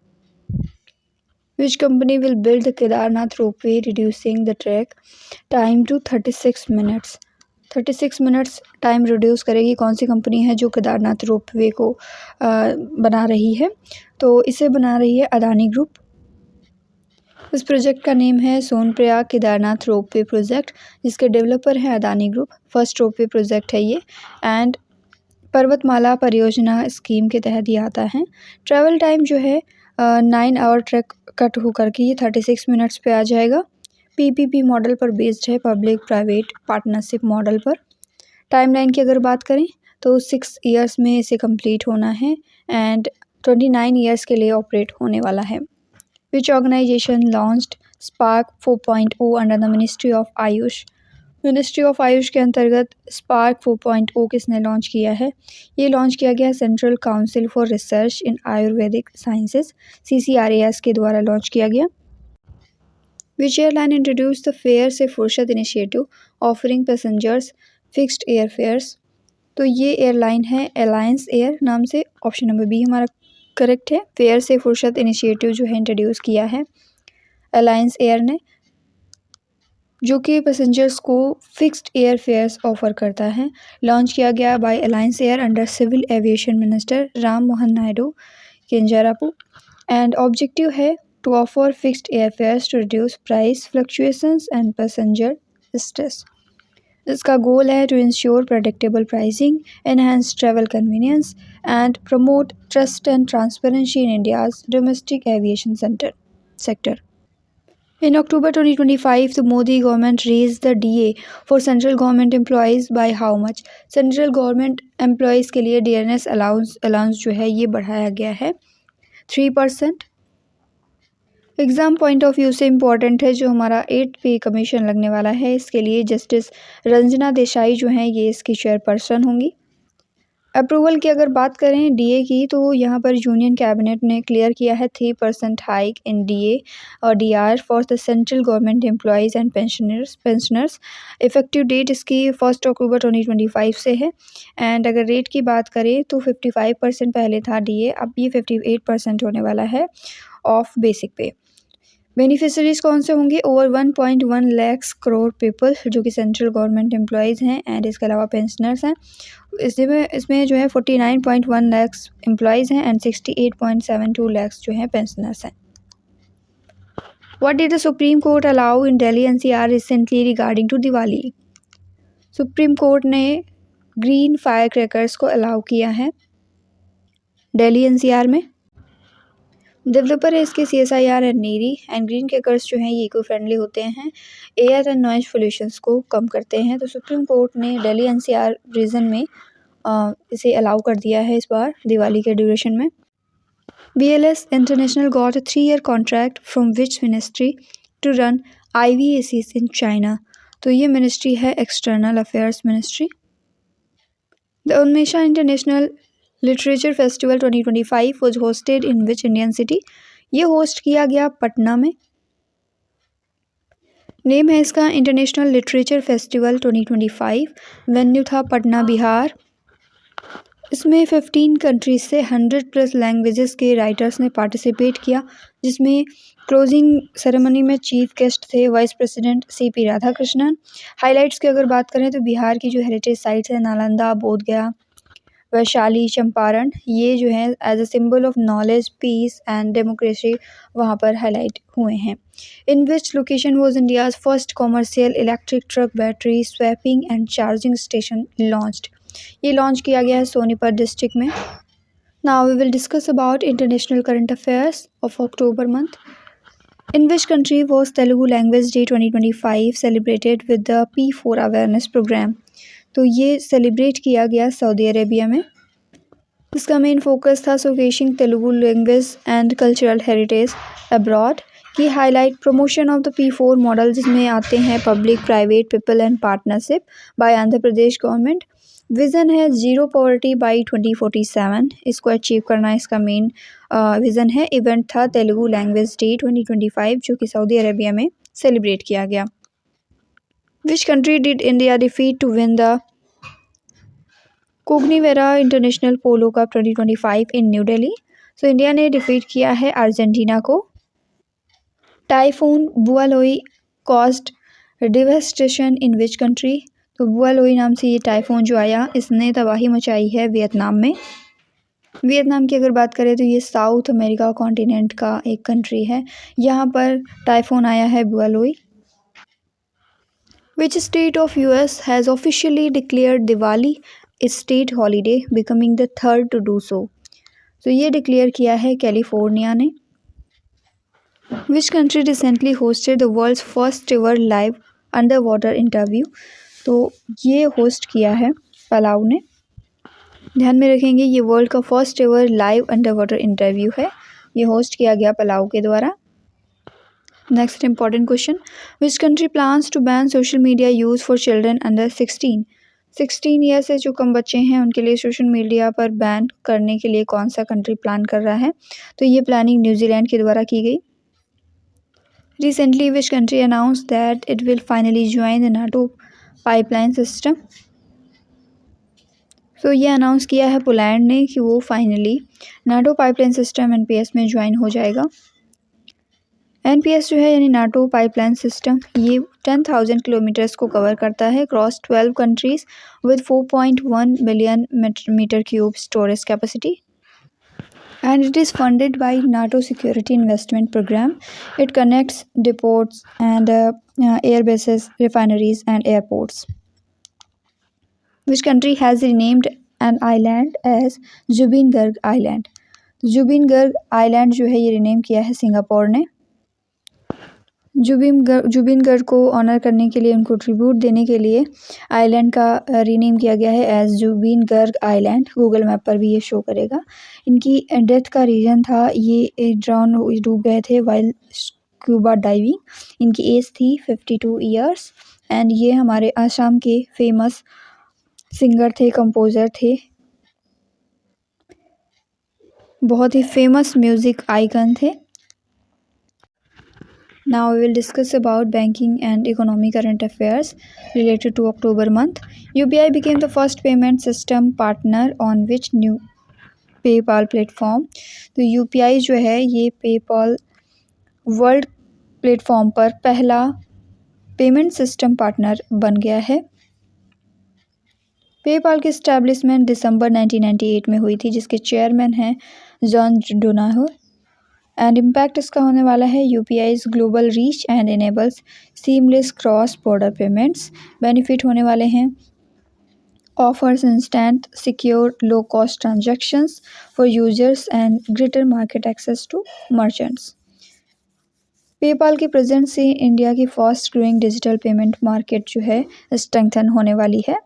Which company will build the Kedarnath ropeway reducing the trek time to 36 minutes. 36 minutes time reduce करेगी कौन सी कंपनी है जो केदारनाथ रोपवे को बना रही है? तो इसे बना रही है अदानी ग्रुप। इस प्रोजेक्ट का नेम है सोनप्रयाग केदारनाथ रोपवे प्रोजेक्ट जिसके डेवलपर हैं Adani group. First ropeway project है ये एंड पर्वतमाला परियोजना स्कीम के तहत ये आता है। ट्रैवल टाइम जो है 9 आवर ट्रैक कट होकर के ये 36 मिनट्स पे आ जाएगा। PPP मॉडल पर बेस्ड है, पब्लिक प्राइवेट पार्टनरशिप मॉडल पर। टाइमलाइन की अगर बात करें तो 6 ईयर्स में इसे कंप्लीट होना है एंड 29 ईयर्स के लिए ऑपरेट होने वाला है। Which organisation launched SPARK 4.0 under the ministry of AYUSH. मिनिस्ट्री ऑफ आयुष के अंतर्गत स्पार्क 4.0 किसने लॉन्च किया है? ये लॉन्च किया गया central council for research in Ayurvedic sciences CCRAS के द्वारा लॉन्च किया गया। Which airline introduce the fare Se Fursat initiative offering passengers fixed air fares. तो ये एयरलाइन है अलायंस एयर नाम से। ऑप्शन नंबर बी हमारा करेक्ट है। फेयर से फुर्सत इनिशिएटिव जो है इंट्रोड्यूस किया है अलायंस एयर ने। जो कि पैसेंजर्स को फिक्स्ड एयर फेयर्स ऑफ़र करता है। लॉन्च किया गया by Alliance Air under civil aviation minister Ram Mohan Naidu Kinjarapu and objective है to offer fixed air fares to reduce price fluctuations and passenger stress. इसका गोल है to ensure predictable pricing, enhance travel convenience and promote trust and transparency in India's domestic aviation sector. In October 2025, the Modi government raised the DA for central government employees by how much? Central government employees के लिए DNS allowance जो है ये बढ़ाया गया है 3%। Exam point of view से important है जो हमारा 8 पे कमीशन लगने वाला है, इसके लिए जस्टिस रंजना देसाई जो हैं ये इसकी चेयरपर्सन होंगी। अप्रूवल की अगर बात करें डीए की, तो यहाँ पर यूनियन कैबिनेट ने क्लियर किया है 3% हाइक इन डीए और DR for the central government employees and pensioners. Effective date इसकी 1 अक्टूबर 2025 से है। एंड अगर रेट की बात करें तो 55% पहले था डीए, अब ये 58% होने वाला है ऑफ बेसिक पे। बेनिफिशरीज कौन से होंगे? ओवर 1.1 लाख करोड़ पीपल जो कि सेंट्रल गवर्नमेंट एम्प्लॉयज़ हैं एंड इसके अलावा पेंशनर्स हैं। इसमें जो है 49.1 लाख एम्प्लॉयज़ हैं एंड 68.72 लाख जो हैं पेंशनर्स हैं। What did the supreme Court allow in Delhi NCR recently regarding to Diwali? Supreme Court ने ग्रीन फायर क्रैकर्स को अलाउ किया है दिल्ली एनसीआर में। डेवलपर है इसके CSIR and NEERI and green crackers जो हैं ये इको फ्रेंडली होते हैं, एयर एंड नॉइज पोल्यूशंस को कम करते हैं। तो सुप्रीम कोर्ट ने दिल्ली NCR रीजन में इसे अलाउ कर दिया है इस बार दिवाली के ड्यूरेशन में। BLS International got 3-year contract from which ministry to run IVACs in China? तो ये मिनिस्ट्री है external affairs ministry. The Unmesha international literature festival 2025 was hosted in which Indian city? ये होस्ट किया गया पटना में। नेम है इसका इंटरनेशनल लिटरेचर फेस्टिवल 2025, वेन्यू था पटना बिहार। इसमें 15 कंट्रीज से 100+ लैंग्वेजेस के राइटर्स ने पार्टिसिपेट किया, जिसमें क्लोजिंग सेरेमनी में चीफ गेस्ट थे vice president CP Radhakrishnan. Highlights की अगर बात करें तो बिहार की जो हेरिटेज साइट्स हैं नालंदा, बोधगया, वैशाली, चंपारण, ये जो है as a symbol of knowledge, peace and democracy वहाँ पर हाईलाइट हुए हैं। In which location was India's first commercial electric truck battery swapping and charging station launched? ये लॉन्च किया गया है सोनीपत डिस्ट्रिक्ट में। Now we will discuss about international current affairs of October month. In which country was Telugu Language Day 2025 celebrated with the P4 awareness program? तो ये celebrate किया गया Saudi Arabia में। इसका मेन फोकस था showcasing Telugu language and cultural heritage abroad की highlight promotion of the P4 model, जिसमें आते हैं public, private, people and partnership by Andhra Pradesh government. Vision है जीरो पॉवर्टी बाय 2047, इसको अचीव करना इसका मेन विज़न है। इवेंट था तेलुगु लैंग्वेज डे 2025 जो कि सऊदी अरेबिया में सेलिब्रेट किया गया। Which country did India defeat to win the Cognivera international polo cup 2025 in New Delhi? So India ने डिफीट किया है अर्जेंटीना को। Typhoon Bualoi caused devastation in which country? तो बुआलोई नाम से ये टाइफून जो आया इसने तबाही मचाई है वियतनाम में। वियतनाम की अगर बात करें तो ये साउथ अमेरिका कॉन्टिनेंट का एक कंट्री है, यहाँ पर टाइफून आया है बुआलोई। Which state of US has officially declared Diwali a state holiday, becoming the third to do so? तो ये डिक्लेयर किया है कैलिफोर्निया ने। Which country recently hosted the world's first ever live underwater interview? तो ये host किया है Palau ने। ध्यान में रखेंगे ये वर्ल्ड का first ever live underwater interview है, ये होस्ट किया गया पलाऊ के द्वारा। Next important question, which country plans to ban social media use for children under 16 year से जो कम बच्चे हैं उनके लिए सोशल मीडिया पर बैन करने के लिए कौन सा कंट्री प्लान कर रहा है? तो ये प्लानिंग न्यूजीलैंड के द्वारा की गई। Recently which country announce that it will finally join the NATO pipeline system? तो ये अनाउंस किया है पोलैंड ने कि वो finally NATO pipeline system NPS में ज्वाइन हो जाएगा। NPS जो है यानी नाटो पाइपलाइन सिस्टम, ये 10,000 किलोमीटर्स को कवर करता है cross 12 countries with 4.1 million metre cube storage capacity and it is funded by NATO Security Investment Program. It connects depots and air bases, refineries and airports. Which country has renamed an island as Zubin Garg Island? Zubin Garg island जो है ये rename किया है Singapore ने। जुबिन गर्ग को honour करने के लिए, उनको ट्रिब्यूट देने के लिए आइलैंड का रीनेम किया गया है as Zubin Garg island. Google map पर भी ये शो करेगा। इनकी डेथ का रीज़न था ये डूब गए थे वाइल स्कूबा डाइविंग। इनकी एज थी 52 ईयर्स एंड ये हमारे आसाम के फेमस सिंगर थे, कंपोज़र थे, बहुत ही फेमस म्यूज़िक आइकन थे। Now we will discuss about banking and economy current affairs related to October month. UPI became the first payment system partner on which new PayPal platform. तो UPI जो है ये PayPal world platform पर पहला payment system partner बन गया है। PayPal की इस्टेब्लिशमेंट दिसंबर 1998 में हुई थी, जिसके चेयरमैन हैं जॉन डोनाहो। एंड इम्पैक्ट इसका होने वाला है UPI's global reach and enables seamless cross border payments. Benefit होने वाले हैं offers instant secure low cost transactions for users and greater market access to merchants. PayPal की प्रेजेंस से इंडिया की fast growing digital payment market जो है strengthen होने वाली है।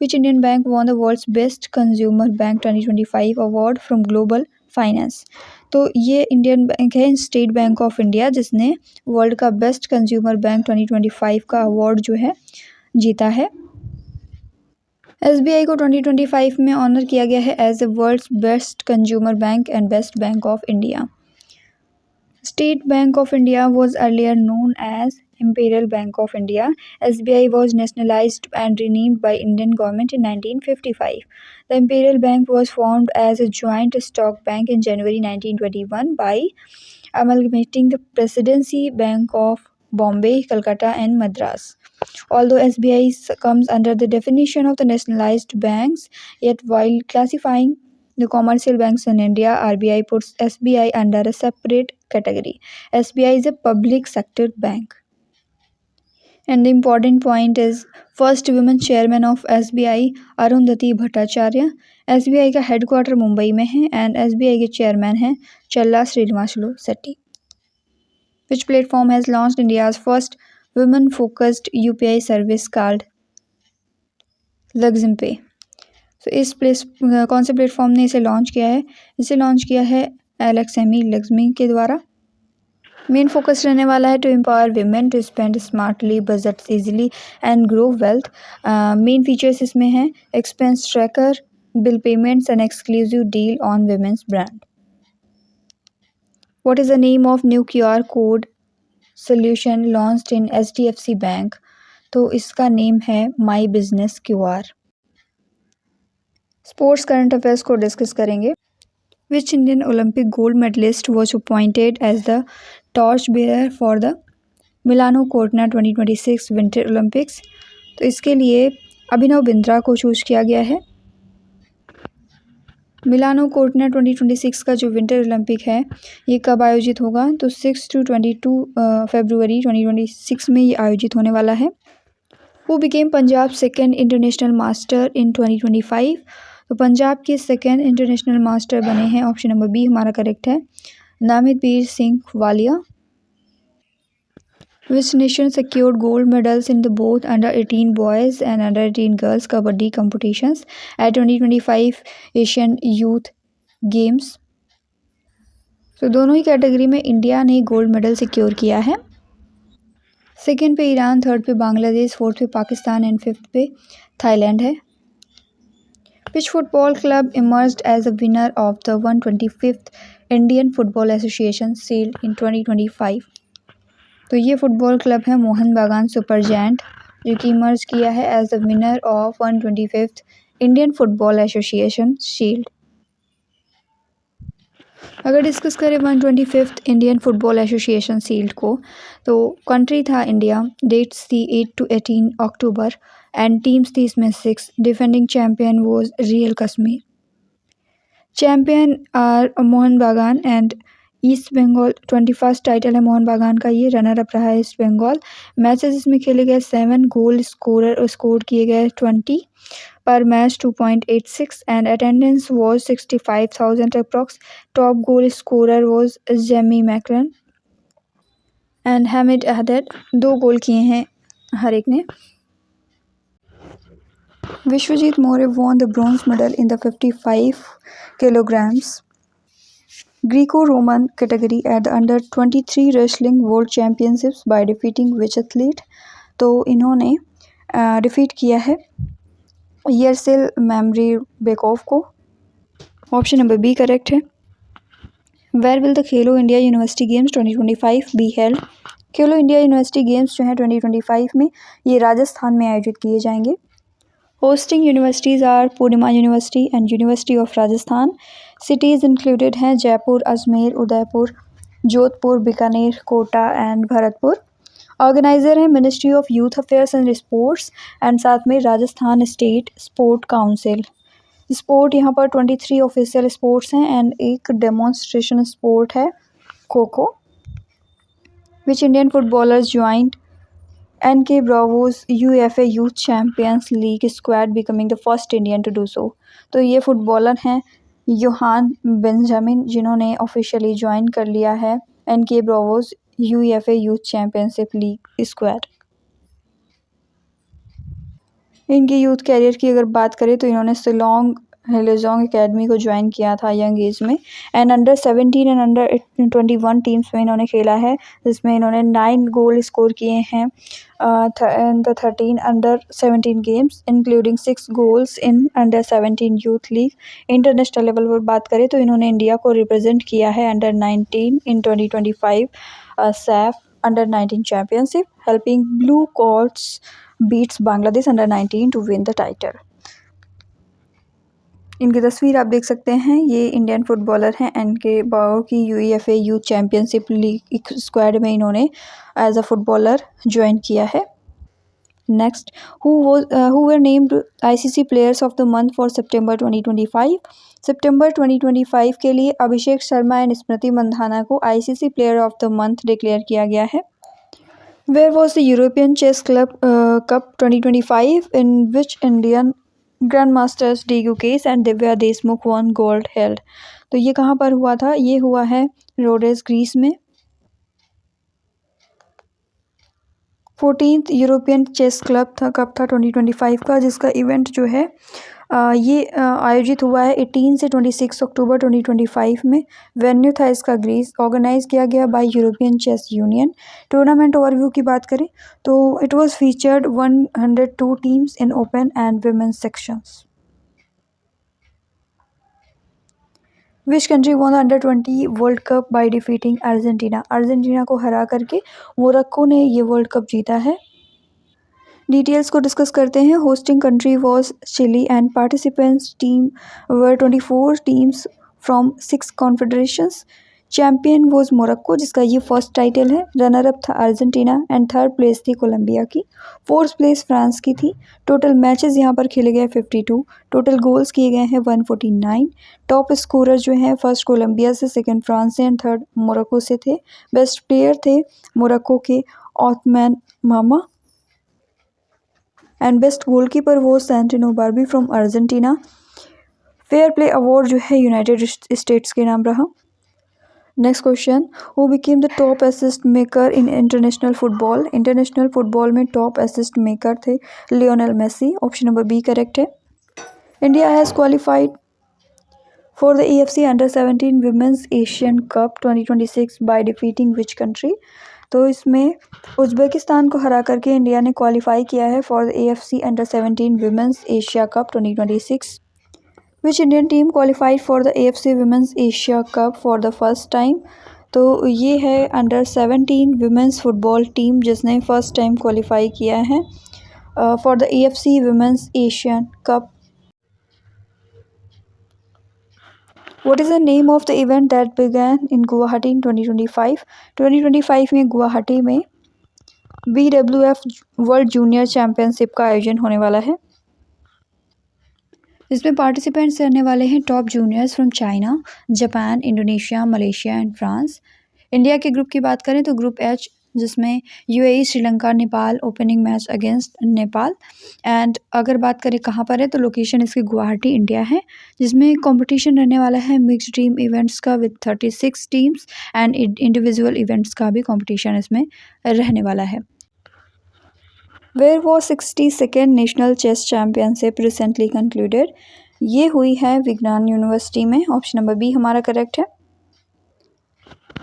Which Indian bank won the world's best consumer bank 2025 award from Global Finance? तो ये इंडियन बैंक है स्टेट बैंक ऑफ इंडिया, जिसने वर्ल्ड का बेस्ट कंज्यूमर बैंक 2025 का अवार्ड जो है जीता है। SBI को 2025 में ऑनर किया गया है as the world's best consumer bank and best bank of India. State Bank of India was earlier known as Imperial Bank of India. SBI was nationalized and renamed by Indian government in 1955. The Imperial Bank was formed as a joint stock bank in January 1921 by amalgamating the Presidency Bank of Bombay, Calcutta and Madras. Although SBI comes under the definition of the nationalized banks, yet while classifying the commercial banks in India, RBI puts SBI under a separate category. SBI is a public sector bank. And the important point is first women chairman of SBI Arundhati Bhattacharya. SBI का headquarter Mumbai में है and SBI के chairman हैं चल्ला Srinivasulu Shetty. Which platform has launched India's first women focused UPI service called LuxemPay? तो इस कौन से प्लेटफॉर्म ने इसे लॉन्च किया है? इसे लॉन्च किया है एलेक्सेमी लग्जमी के द्वारा। मेन फोकस रहने वाला है to empower women to spend smartly, budget easily and grow wealth. Main features इसमें हैं expense tracker, bill payments and exclusive deal on women's brand. What is the name of new QR code solution launched in HDFC bank? तो इसका name है my business QR। Sports current affairs को discuss करेंगे। Which Indian Olympic gold medallist was appointed as the torch bearer for the Milano कोर्टना 2026 winter Olympics? तो इसके लिए अभिनव बिंद्रा को choose किया गया है। मिलानो कोर्टना 2026 का जो विंटर ओलंपिक है ये कब आयोजित होगा? तो 6 to 22 फरवरी 2026 में ये आयोजित होने वाला है। Who became Punjab second international master in 2025? तो पंजाब के सेकेंड इंटरनेशनल मास्टर बने हैं, ऑप्शन नंबर बी हमारा करेक्ट है, Namitveer Singh Walia. Which nation secured gold medals in the both under-18 boys and under-18 girls kabaddi competitions at 2025 Asian Youth Games? तो दोनों ही category में India ने गोल्ड मेडल सिक्योर किया है। सेकेंड पे ईरान, थर्ड पे बांग्लादेश, फोर्थ पे पाकिस्तान एंड फिफ्थ पे थाईलैंड है। Which football club emerged as a winner of the 125th Indian Football Association Shield in 2025? तो ये फुटबॉल क्लब है मोहन बागान सुपर जायंट, जो कि इमर्ज किया है as the winner of 125th Indian football association shield. अगर डिस्कस करें 125th Indian football association sealed को, तो कंट्री था इंडिया, डेट्स थी 8 to 18 अक्टूबर एंड टीम्स थी इसमें 6। Defending champion was real Kashmir. Champion are Mohun Bagan and east Bengal. 21st title है मोहन बागान का, ये रनर अप रहा है ईस्ट बंगाल। मैचेस इसमें खेले गए 7, गोल स्कोर किए गए 20 per match 2.86 and attendance was 65,000 approx. Top goal scorer was Jamie Macklin and Hamid Ahdad, 2 गोल किए हैं हर एक ने। Vishwajeet Maurya won the bronze medal in the 55 kilograms Greco-Roman category at the under 23 wrestling world championships by defeating which athlete? तो इन्होंने defeat किया है यरसेल मेमरीबेकोव को। Option number B correct है। Where will the Khelo India university games 2025 be held? Khelo India university games जो है 2025 में ये राजस्थान में आयोजित किए जाएंगे। Hosting universities are Poornima university and university of Rajasthan. Cities included हैं जयपुर, अजमेर, उदयपुर, जोधपुर, बीकानेर, कोटा एंड भरतपुर। ऑर्गेनाइज़र है ministry of youth affairs and sports and साथ में Rajasthan state sport council. Sport यहाँ पर 23 ऑफिशियल स्पोर्ट्स हैं एंड एक डेमोन्स्ट्रेशन स्पोर्ट है kho kho. Which Indian footballers joint NK Bravos UEFA youth champions league squad becoming the first Indian to do so? तो ये footballer हैं योहान बेंजामिन, जिन्होंने ऑफिशियली ज्वाइन कर लिया है NK Bravos UEFA youth championship league squad. इनके youth career की अगर बात करें तो इन्होंने शिलोंग हेलेजोंग एकेडमी को ज्वाइन किया था यंग एज में and under 17 and under 21 teams में इन्होंने खेला है, जिसमें इन्होंने 9 गोल स्कोर किए हैं in the 13 under 17 games including 6 goals in under 17 youth league. International level पर बात करें तो इन्होंने इंडिया को रिप्रेजेंट किया है under 19 in 2025 SAFF under 19 championship, helping blue colts beats Bangladesh under 19 to win the title. इनकी तस्वीर आप देख सकते हैं, ये इंडियन फुटबॉलर हैं NK बाओ की UEFA youth championship league squad में इन्होंने एज अ फुटबॉलर ज्वाइन किया है। Next, who were named ICC players of the month for September 2025? September 2025 के लिए अभिषेक शर्मा एंड स्मृति मंधाना को ICC player of the month declare किया गया है। Where was the European Chess Club Cup 2025 in which Indian Grandmasters D. Gukesh and Divya Deshmukh won gold held? तो ये कहाँ पर हुआ था? ये हुआ है रोडेस ग्रीस में। 14th यूरोपियन चेस क्लब था कप था 2025 का, जिसका इवेंट जो है ये आयोजित हुआ है 18 से 26 अक्टूबर 2025 में। वेन्यू था इसका ग्रीस, ऑर्गेनाइज किया गया by European chess union. Tournament overview की बात करें तो it was featured 102 teams in open and women's sections. Which country won under 20 world cup by defeating Argentina? Argentina को हरा करके मोरक्को ने ये वर्ल्ड कप जीता है। डिटेल्स को डिस्कस करते हैं। Hosting country was Chile and participants team were 24 teams from 6 confederations. Champion was Morocco, जिसका ये फर्स्ट टाइटल है। रनर अप था अर्जेंटीना एंड थर्ड प्लेस थी कोलंबिया की। फोर्थ प्लेस फ्रांस की थी। टोटल मैचेस यहाँ पर खेले गए 52। टोटल गोल्स किए गए हैं 149। टॉप स्कोरर जो हैं फर्स्ट कोलंबिया से, सेकंड फ्रांस से एंड थर्ड मोरक्को से थे। बेस्ट प्लेयर थे मोरक्को के Othmane Maamma and best goalkeeper वो Santino Barbi from Argentina. Fair play award जो है यूनाइटेड स्टेट्स के नाम रहा। Next question, who became the top assist maker in international football? International football में टॉप असिस्ट मेकर थे Lionel Messi. Option number B correct है। India has qualified for the AFC under 17 women's Asian cup 2026 by defeating which country? तो इसमें Uzbekistan को हरा करके India ने qualify किया है for the AFC under 17 women's Asia cup 2026। Which Indian team qualified for the AFC women's Asia cup for the first time? तो ये है अंडर 17 विमेंस फुटबॉल टीम जिसने फर्स्ट टाइम क्वालिफाई किया है for the AFC women's Asian cup What is the name of the event that began in Guwahati in 2025? 2025 में गुवाहाटी में BWF world junior championship का आयोजन होने वाला है, जिसमें पार्टिसिपेंट्स रहने वाले हैं top juniors from China, Japan, Indonesia, Malaysia and France. India के ग्रुप की बात करें तो ग्रुप एच, जिसमें UAE, Sri Lanka, Nepal opening match against Nepal. And अगर बात करें कहाँ पर है तो लोकेशन इसकी गुवाहाटी इंडिया है, जिसमें कंपटीशन रहने वाला है मिक्स्ड टीम इवेंट्स का with 36 teams and individual events का भी कंपटीशन इसमें रहने वाला है। Where was 62nd national chess championship recently concluded? ये हुई है विज्ञान यूनिवर्सिटी में। ऑप्शन नंबर बी हमारा करेक्ट है।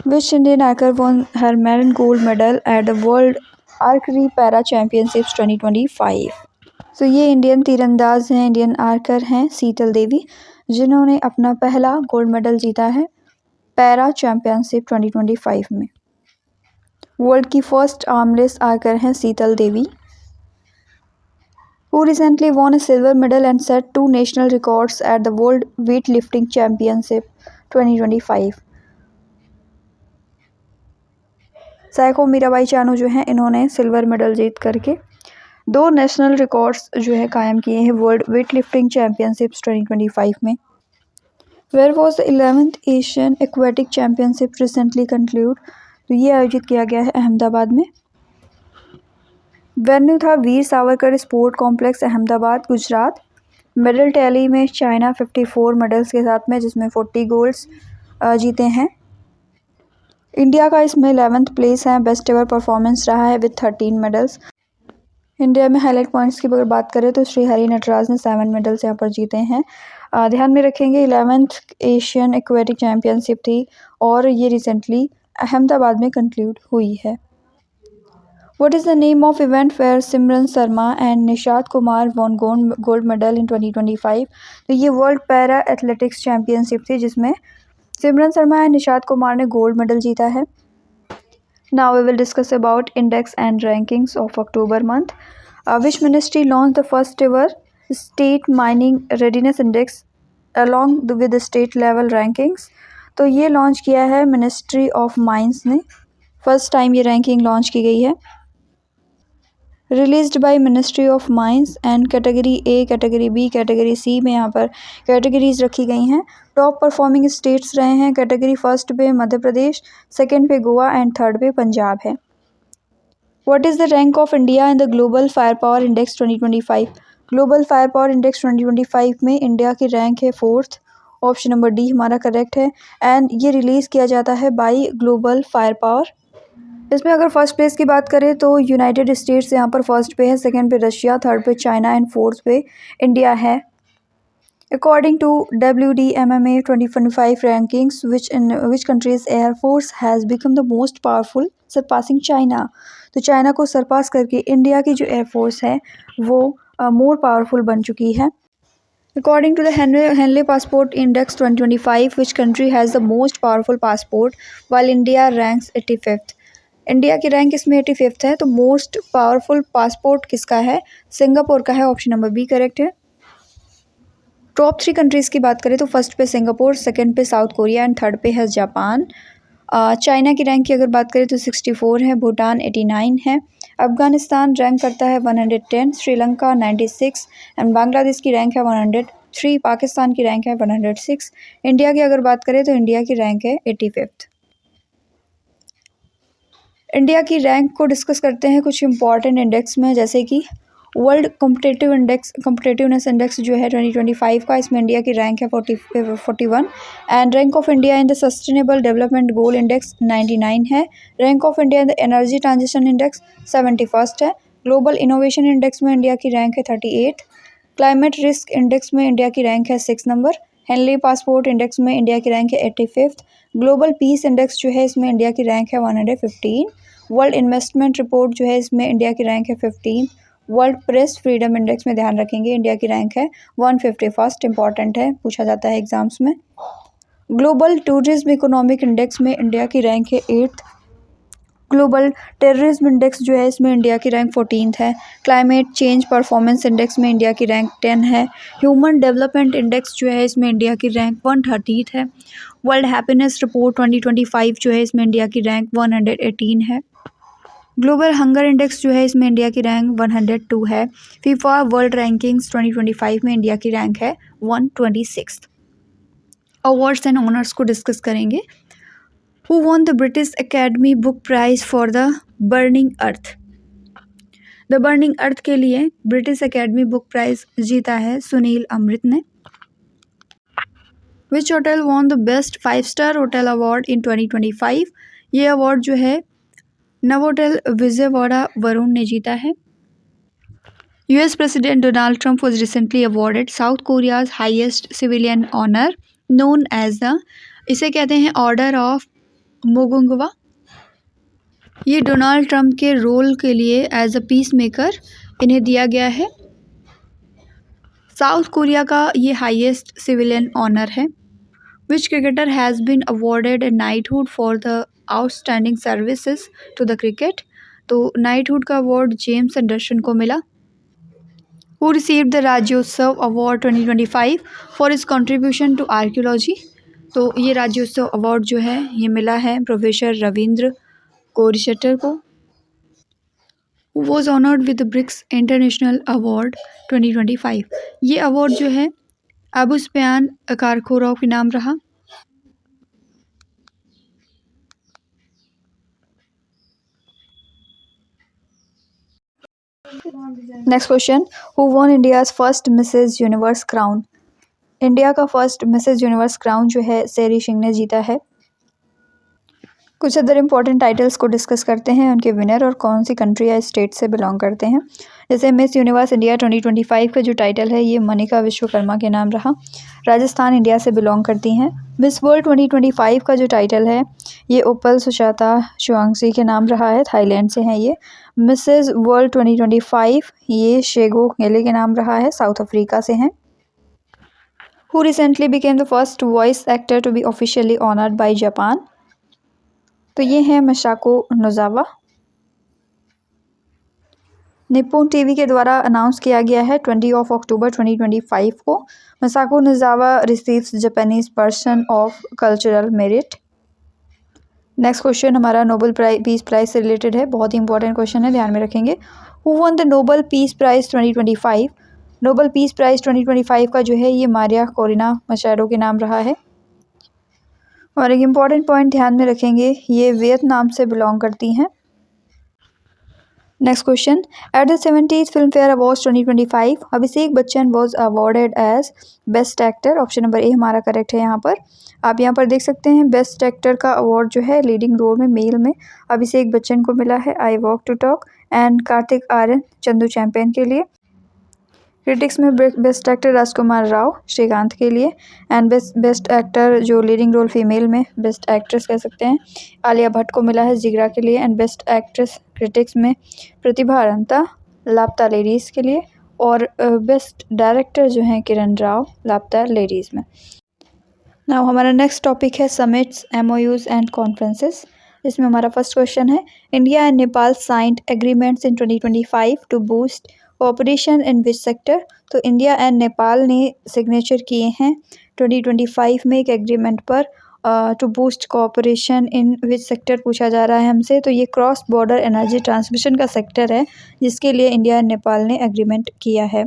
Which Indian archer won her maiden gold medal at the World Archery Para Championships 2025? तो ये इंडियन तीरंदाज हैं, इंडियन आर्कर हैं शीतल देवी, जिन्होंने अपना पहला गोल्ड मेडल जीता है पैरा चैम्पियनशिप 2025 में। वर्ल्ड की फर्स्ट आर्मलेस आर्कर हैं शीतल देवी। Who recently won a silver medal and set 2 national records at the World Weightlifting Championship 2025? Psycho Mirabai Chanu जो हैं, इन्होंने सिल्वर मेडल जीत करके 2 नेशनल रिकॉर्ड्स जो है कायम किए हैं वर्ल्ड वेट लिफ्टिंग चैम्पियनशिप्स 2025 में। Where was the 11th Asian aquatic championship recently conclude? तो ये आयोजित किया गया है अहमदाबाद में। वेन्यू था Veer Savarkar sport complex, Ahmedabad, Gujarat. Medal tally में चाइना 54 मेडल्स के साथ में, जिसमें 40 गोल्ड्स जीते हैं। इंडिया का इसमें 11th प्लेस है, बेस्ट एवर परफॉर्मेंस रहा है विद 13 मेडल्स। इंडिया में हाईलाइट पॉइंट्स की अगर बात करें तो श्री हरि नटराज ने 7 मेडल्स यहाँ पर जीते हैं। ध्यान में रखेंगे 11th एशियन एक्वेटिक चैम्पियनशिप थी और ये रिसेंटली अहमदाबाद में कंक्लूड हुई है। What is the name of event where Simran Sharma and Nishat Kumar won gold medal in 2025? तो ये वर्ल्ड पैरा एथलेटिक्स चैम्पियनशिप थी, जिसमें सिमरन शर्मा एंड निशात कुमार ने गोल्ड मेडल जीता है। Now we will discuss about index and rankings of October month. Which ministry launched the first ever state mining readiness index along with the state level rankings? तो ये launch किया है ministry of mines ने, first time ये ranking launch की गई है। Released by ministry of mines and category A, category B, category C में यहाँ पर कैटेगरीज रखी गई हैं। टॉप परफॉर्मिंग स्टेट्स रहे हैं कैटेगरी फर्स्ट पे मध्य प्रदेश, सेकंड पे गोवा एंड थर्ड पे पंजाब है। What is the rank of India in the global fire power index 2025? Global fire power index 2025 में इंडिया की रैंक है 4th। ऑप्शन नंबर डी हमारा करेक्ट है। एंड ये रिलीज़ किया जाता है बाई ग्लोबल फायर पावर। इसमें अगर फर्स्ट प्लेस की बात करें तो यूनाइटेड स्टेट्स यहाँ पर फर्स्ट पे है, सेकंड पे रशिया, थर्ड पे चाइना एंड फोर्थ पे इंडिया है। According to WDMMA 2025 rankings, which countries air force has become the most powerful surpassing China? तो चाइना को सरपास करके इंडिया की जो एयरफोर्स है वो मोर पावरफुल बन चुकी है। According to the Henley Passport Index 2025, which country has the most powerful passport while India ranks 85th? India की रैंक इसमें 85th है, तो मोस्ट पावरफुल पासपोर्ट किसका है? सिंगापुर का है। ऑप्शन नंबर बी करेक्ट है। टॉप 3 कंट्रीज़ की बात करें तो फर्स्ट पे सिंगापुर, सेकंड पे साउथ कोरिया एंड थर्ड पे है जापान। चाइना की रैंक की अगर बात करें तो 64 है, भूटान 89 है, अफगानिस्तान रैंक करता है 110, श्रीलंका 96 एंड बांग्लादेश की रैंक है 103, पाकिस्तान की रैंक है 106। इंडिया की अगर बात करें तो इंडिया की रैंक है 85th। इंडिया की रैंक को डिस्कस करते हैं कुछ इंपॉर्टेंट इंडेक्स में, जैसे कि वर्ल्ड कॉम्पिटिटिवनेस इंडेक्स जो है 2025 का, इसमें इंडिया की रैंक है 41 and rank of India in the sustainable development goal index 99 है। Rank of India in the energy transition index 71st है। ग्लोबल इनोवेशन इंडेक्स में इंडिया की रैंक है 38। क्लाइमेट रिस्क इंडेक्स में इंडिया की रैंक है 6 नंबर। हेनली पासपोर्ट इंडेक्स में India की रैंक है 85th। ग्लोबल पीस इंडेक्स जो है इसमें इंडिया की रैंक है 115। वर्ल्ड इन्वेस्टमेंट रिपोर्ट जो है इसमें इंडिया की रैंक है 15। वर्ल्ड प्रेस फ्रीडम इंडेक्स में ध्यान रखेंगे इंडिया की रैंक है 151st, इंपॉर्टेंट है, पूछा जाता है एग्जाम्स में। ग्लोबल टूरिज्म इकोनॉमिक इंडेक्स में इंडिया की रैंक है 8th। ग्लोबल टेररिज्म इंडेक्स जो है इसमें इंडिया की रैंक 14th है। क्लाइमेट चेंज परफॉर्मेंस इंडेक्स में इंडिया की रैंक 10 है। ह्यूमन डेवलपमेंट इंडेक्स जो है इसमें इंडिया की रैंक 130 है। वर्ल्ड हैप्पीनेस रिपोर्ट 2025 जो है इसमें इंडिया की रैंक 118 है। ग्लोबल हंगर इंडेक्स जो है इसमें इंडिया की रैंक 102 है। फीफा वर्ल्ड रैंकिंग्स 2025 में इंडिया की रैंक है 126। अवार्ड्स एंड ऑनर्स को डिस्कस करेंगे। Who won the British Academy Book Prize for The Burning Earth? The Burning Earth के लिए ब्रिटिश अकेडमी बुक प्राइज जीता है सुनील अमृत ने। Which hotel won the Best 5-Star Hotel Award in 2025? ये award जो है नवोटेल विजयवाड़ा वरुण ने जीता है। US president Donald Trump was recently awarded South Korea's highest civilian honor known as the, इसे कहते हैं ऑर्डर ऑफ मोगुंगवा। ये डोनाल्ड ट्रंप के रोल के लिए एज अ पीस मेकर इन्हें दिया गया है। साउथ कोरिया का ये हाईएस्ट सिविलियन ऑनर है। Which cricketer has been awarded a knighthood for the outstanding services to the cricket? तो नाइटहुड का अवार्ड जेम्स एंडरसन को मिला। Who received the Rajyotsava award 2025 for his contribution to archaeology? तो ये राज्योत्सव award जो है ये मिला है प्रोफेसर रविंद्र कोरिशेटर को। Who was honored with the BRICS international award 2025? ये अवार्ड जो है अबू सुफियान कारखोराव के नाम रहा। Next question, who won India's first Mrs universe crown? India का फर्स्ट मिसेज यूनिवर्स क्राउन जो है सेरी सिंह ने जीता है। कुछ अदर इम्पॉर्टेंट टाइटल्स को डिस्कस करते हैं, उनके विनर और कौन सी कंट्री या स्टेट से बिलोंग करते हैं। जैसे मिस यूनिवर्स इंडिया 2025 का जो टाइटल है ये मनिका विश्वकर्मा के नाम रहा, राजस्थान इंडिया से बिलोंग करती हैं। मिस वर्ल्ड 2025 का जो टाइटल है ये ओपल सुशाता शुआंगसी के नाम रहा है, थाईलैंड से हैं ये। मिसेज वर्ल्ड 2025 ये शेगो गेले के नाम रहा है, साउथ अफ्रीका से हैं। Who recently became the first voice actor to be officially honored by Japan? तो ये है मशाको नोजावा। निप्पोन टीवी के द्वारा अनाउंस किया गया है 20 अक्टूबर 2025 को। Masako Nozawa receives Japanese person of cultural merit. Next question हमारा नोबेल पीस प्राइज से रिलेटेड है, बहुत ही इंपॉर्टेंट क्वेश्चन है, ध्यान में रखेंगे। Who won the Nobel peace prize 2025? Nobel peace prize 2025 का जो है ये मारिया कोरिना मचाडो के नाम रहा है। और एक इम्पॉर्टेंट पॉइंट ध्यान में रखेंगे, ये वियतनाम से बिलोंग करती हैं। Next question, at the 70th Filmfare awards 2025 Abhishek Bachchan was awarded as best actor. Option number A हमारा करेक्ट है। यहाँ पर आप यहाँ पर देख सकते हैं बेस्ट एक्टर का अवार्ड जो है लीडिंग रोल में मेल में अभिषेक बच्चन को मिला है, I walk to talk, and Kartik Aaryan Chandu champion के लिए। क्रिटिक्स में बेस्ट एक्टर राजकुमार राव श्रीकांत के लिए, एंड बेस्ट एक्टर जो लीडिंग रोल फीमेल में बेस्ट एक्ट्रेस कह सकते हैं आलिया भट्ट को मिला है जिगरा के लिए, एंड बेस्ट एक्ट्रेस क्रिटिक्स में प्रतिभा अरंता लापता लेडीज़ के लिए, और बेस्ट डायरेक्टर जो हैं किरण राव लापता लेडीज़ में। नाउ हमारा नेक्स्ट टॉपिक है समिट्स MOUs एंड कॉन्फ्रेंसेस। इसमें हमारा फर्स्ट क्वेश्चन है, India and Nepal signed agreements in 2025 to boost cooperation in which sector? तो इंडिया एंड नेपाल ने सिग्नेचर किए हैं 2025 में एक एग्रीमेंट पर to boost cooperation in which sector पूछा जा रहा है हमसे। तो ये क्रॉस बॉर्डर एनर्जी ट्रांसमिशन का सेक्टर है जिसके लिए इंडिया एंड नेपाल ने एग्रीमेंट किया है।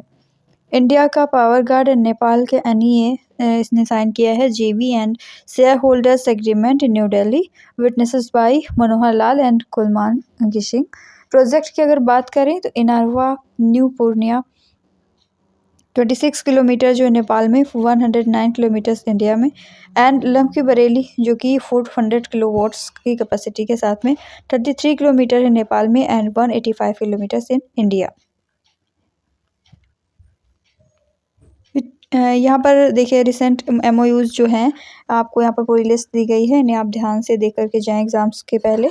इंडिया का पावर ग्रिड एंड नेपाल के NEA इसने साइन किया है JV and shareholders agreement in New Delhi, witnesses by Manohar Lal and Kulman Ghising. Project की अगर बात करें तो इनारवा न्यू पूर्णिया 26 किलोमीटर जो नेपाल में, 109 किलोमीटर्स इंडिया में, एंड लम्की बरेली जो कि 400 किलोवाट्स की कैपेसिटी के साथ में 33 किलोमीटर है नेपाल में, एंड 185 किलोमीटर्स इन इंडिया। यहाँ पर देखिए रिसेंट MOUs जो हैं आपको यहाँ पर पूरी लिस्ट दी गई है, इन्हें आप ध्यान से देख करके जाएं एग्जाम्स के पहले।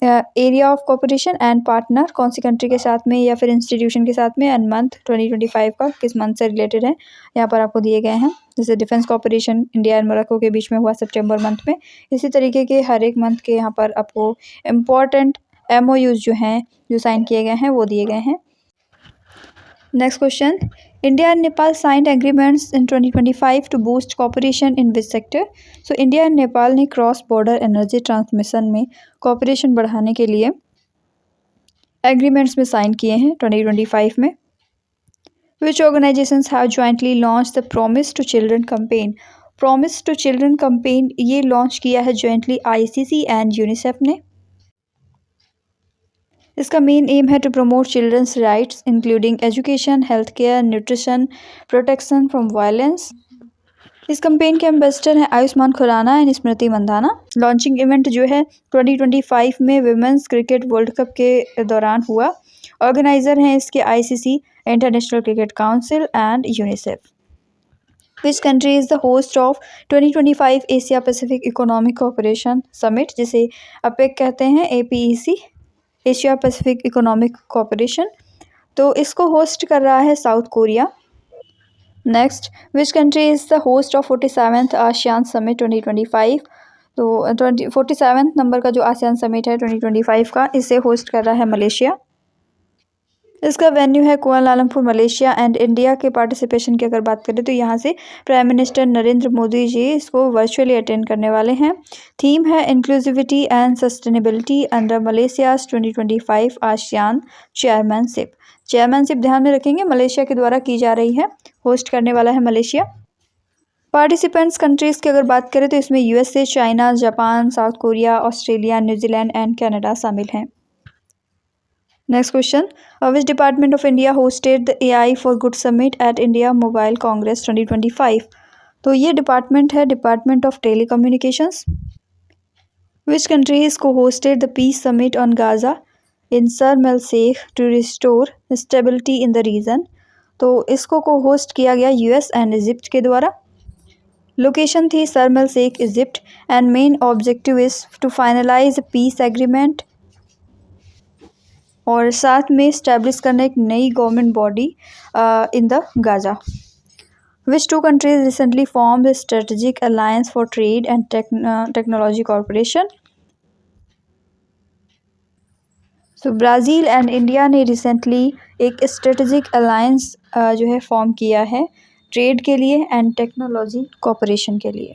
Area of cooperation and partner कौन सी कंट्री के साथ में या फिर इंस्टीट्यूशन के साथ में, एंड मंथ 2025 का किस मंथ से रिलेटेड है यहाँ पर आपको दिए गए हैं। जैसे defence cooperation India and Morocco के बीच में हुआ सितंबर मंथ में, इसी तरीके के हर एक मंथ के यहाँ पर आपको इम्पॉर्टेंट MOUs जो हैं जो साइन किए गए हैं वो दिए गए हैं। Next question, India and Nepal signed agreements in 2025 to boost cooperation in which sector? So India and Nepal ने क्रॉस बॉर्डर एनर्जी ट्रांसमिशन में कॉपरेशन बढ़ाने के लिए एग्रीमेंट्स में साइन किए हैं 2025 में। Which organizations have jointly launched the Promise to Children campaign? Promise to Children campaign ये लॉन्च किया है jointly ICC and UNICEF ने। इसका मेन एम है to promote children's rights including education, health care, nutrition, protection from violence. इस campaign के ambassador हैं Ayushmann Khurrana and Smriti Mandhana. Launching event जो है 2025 में विमेंस क्रिकेट वर्ल्ड कप के दौरान हुआ। ऑर्गेनाइजर हैं इसके ICC, international cricket council and UNICEF. Which country is the host of 2025 Asia Pacific economic cooperation summit, जिसे अपेक कहते हैं, APEC, Asia Pacific economic cooperation. तो इसको होस्ट कर रहा है south Korea. Next, which country is the host of 47th ASEAN summit 2025? तो 47th number का जो आसियान समिट है 2025 का, इसे होस्ट कर रहा है मलेशिया। इसका वेन्यू है कुआलालंपुर, मलेशिया। एंड इंडिया के पार्टिसिपेशन की अगर बात करें तो यहाँ से प्राइम मिनिस्टर नरेंद्र मोदी जी इसको वर्चुअली अटेंड करने वाले हैं। थीम है inclusivity and sustainability under Malaysia's 2025 ASEAN chairmanship. Chairmanship ध्यान में रखेंगे मलेशिया के द्वारा की जा रही है, होस्ट करने वाला है मलेशिया। पार्टिसिपेंट्स कंट्रीज़ की अगर बात करें तो इसमें USA, China, Japan, South Korea, Australia, New Zealand and Canada शामिल हैं। Next question, which department of India hosted the AI for good summit at India mobile congress 2025? तो ये डिपार्टमेंट है department of telecommunications. Which countries co-hosted the peace summit on Gaza in Sharm El Sheikh to restore stability in the region? तो इसको को host किया गया US and Egypt के द्वारा। लोकेशन थी Sharm El Sheikh, Egypt. And main objective is to finalise peace agreement और साथ में इस्टेब्लिश करना एक नई government body in the Gaza. Which two countries recently form strategic alliance for trade and technology corporation? So Brazil and India ने recently एक strategic alliance जो है फॉर्म किया है ट्रेड के लिए एंड टेक्नोलॉजी कॉरपोरेशन के लिए।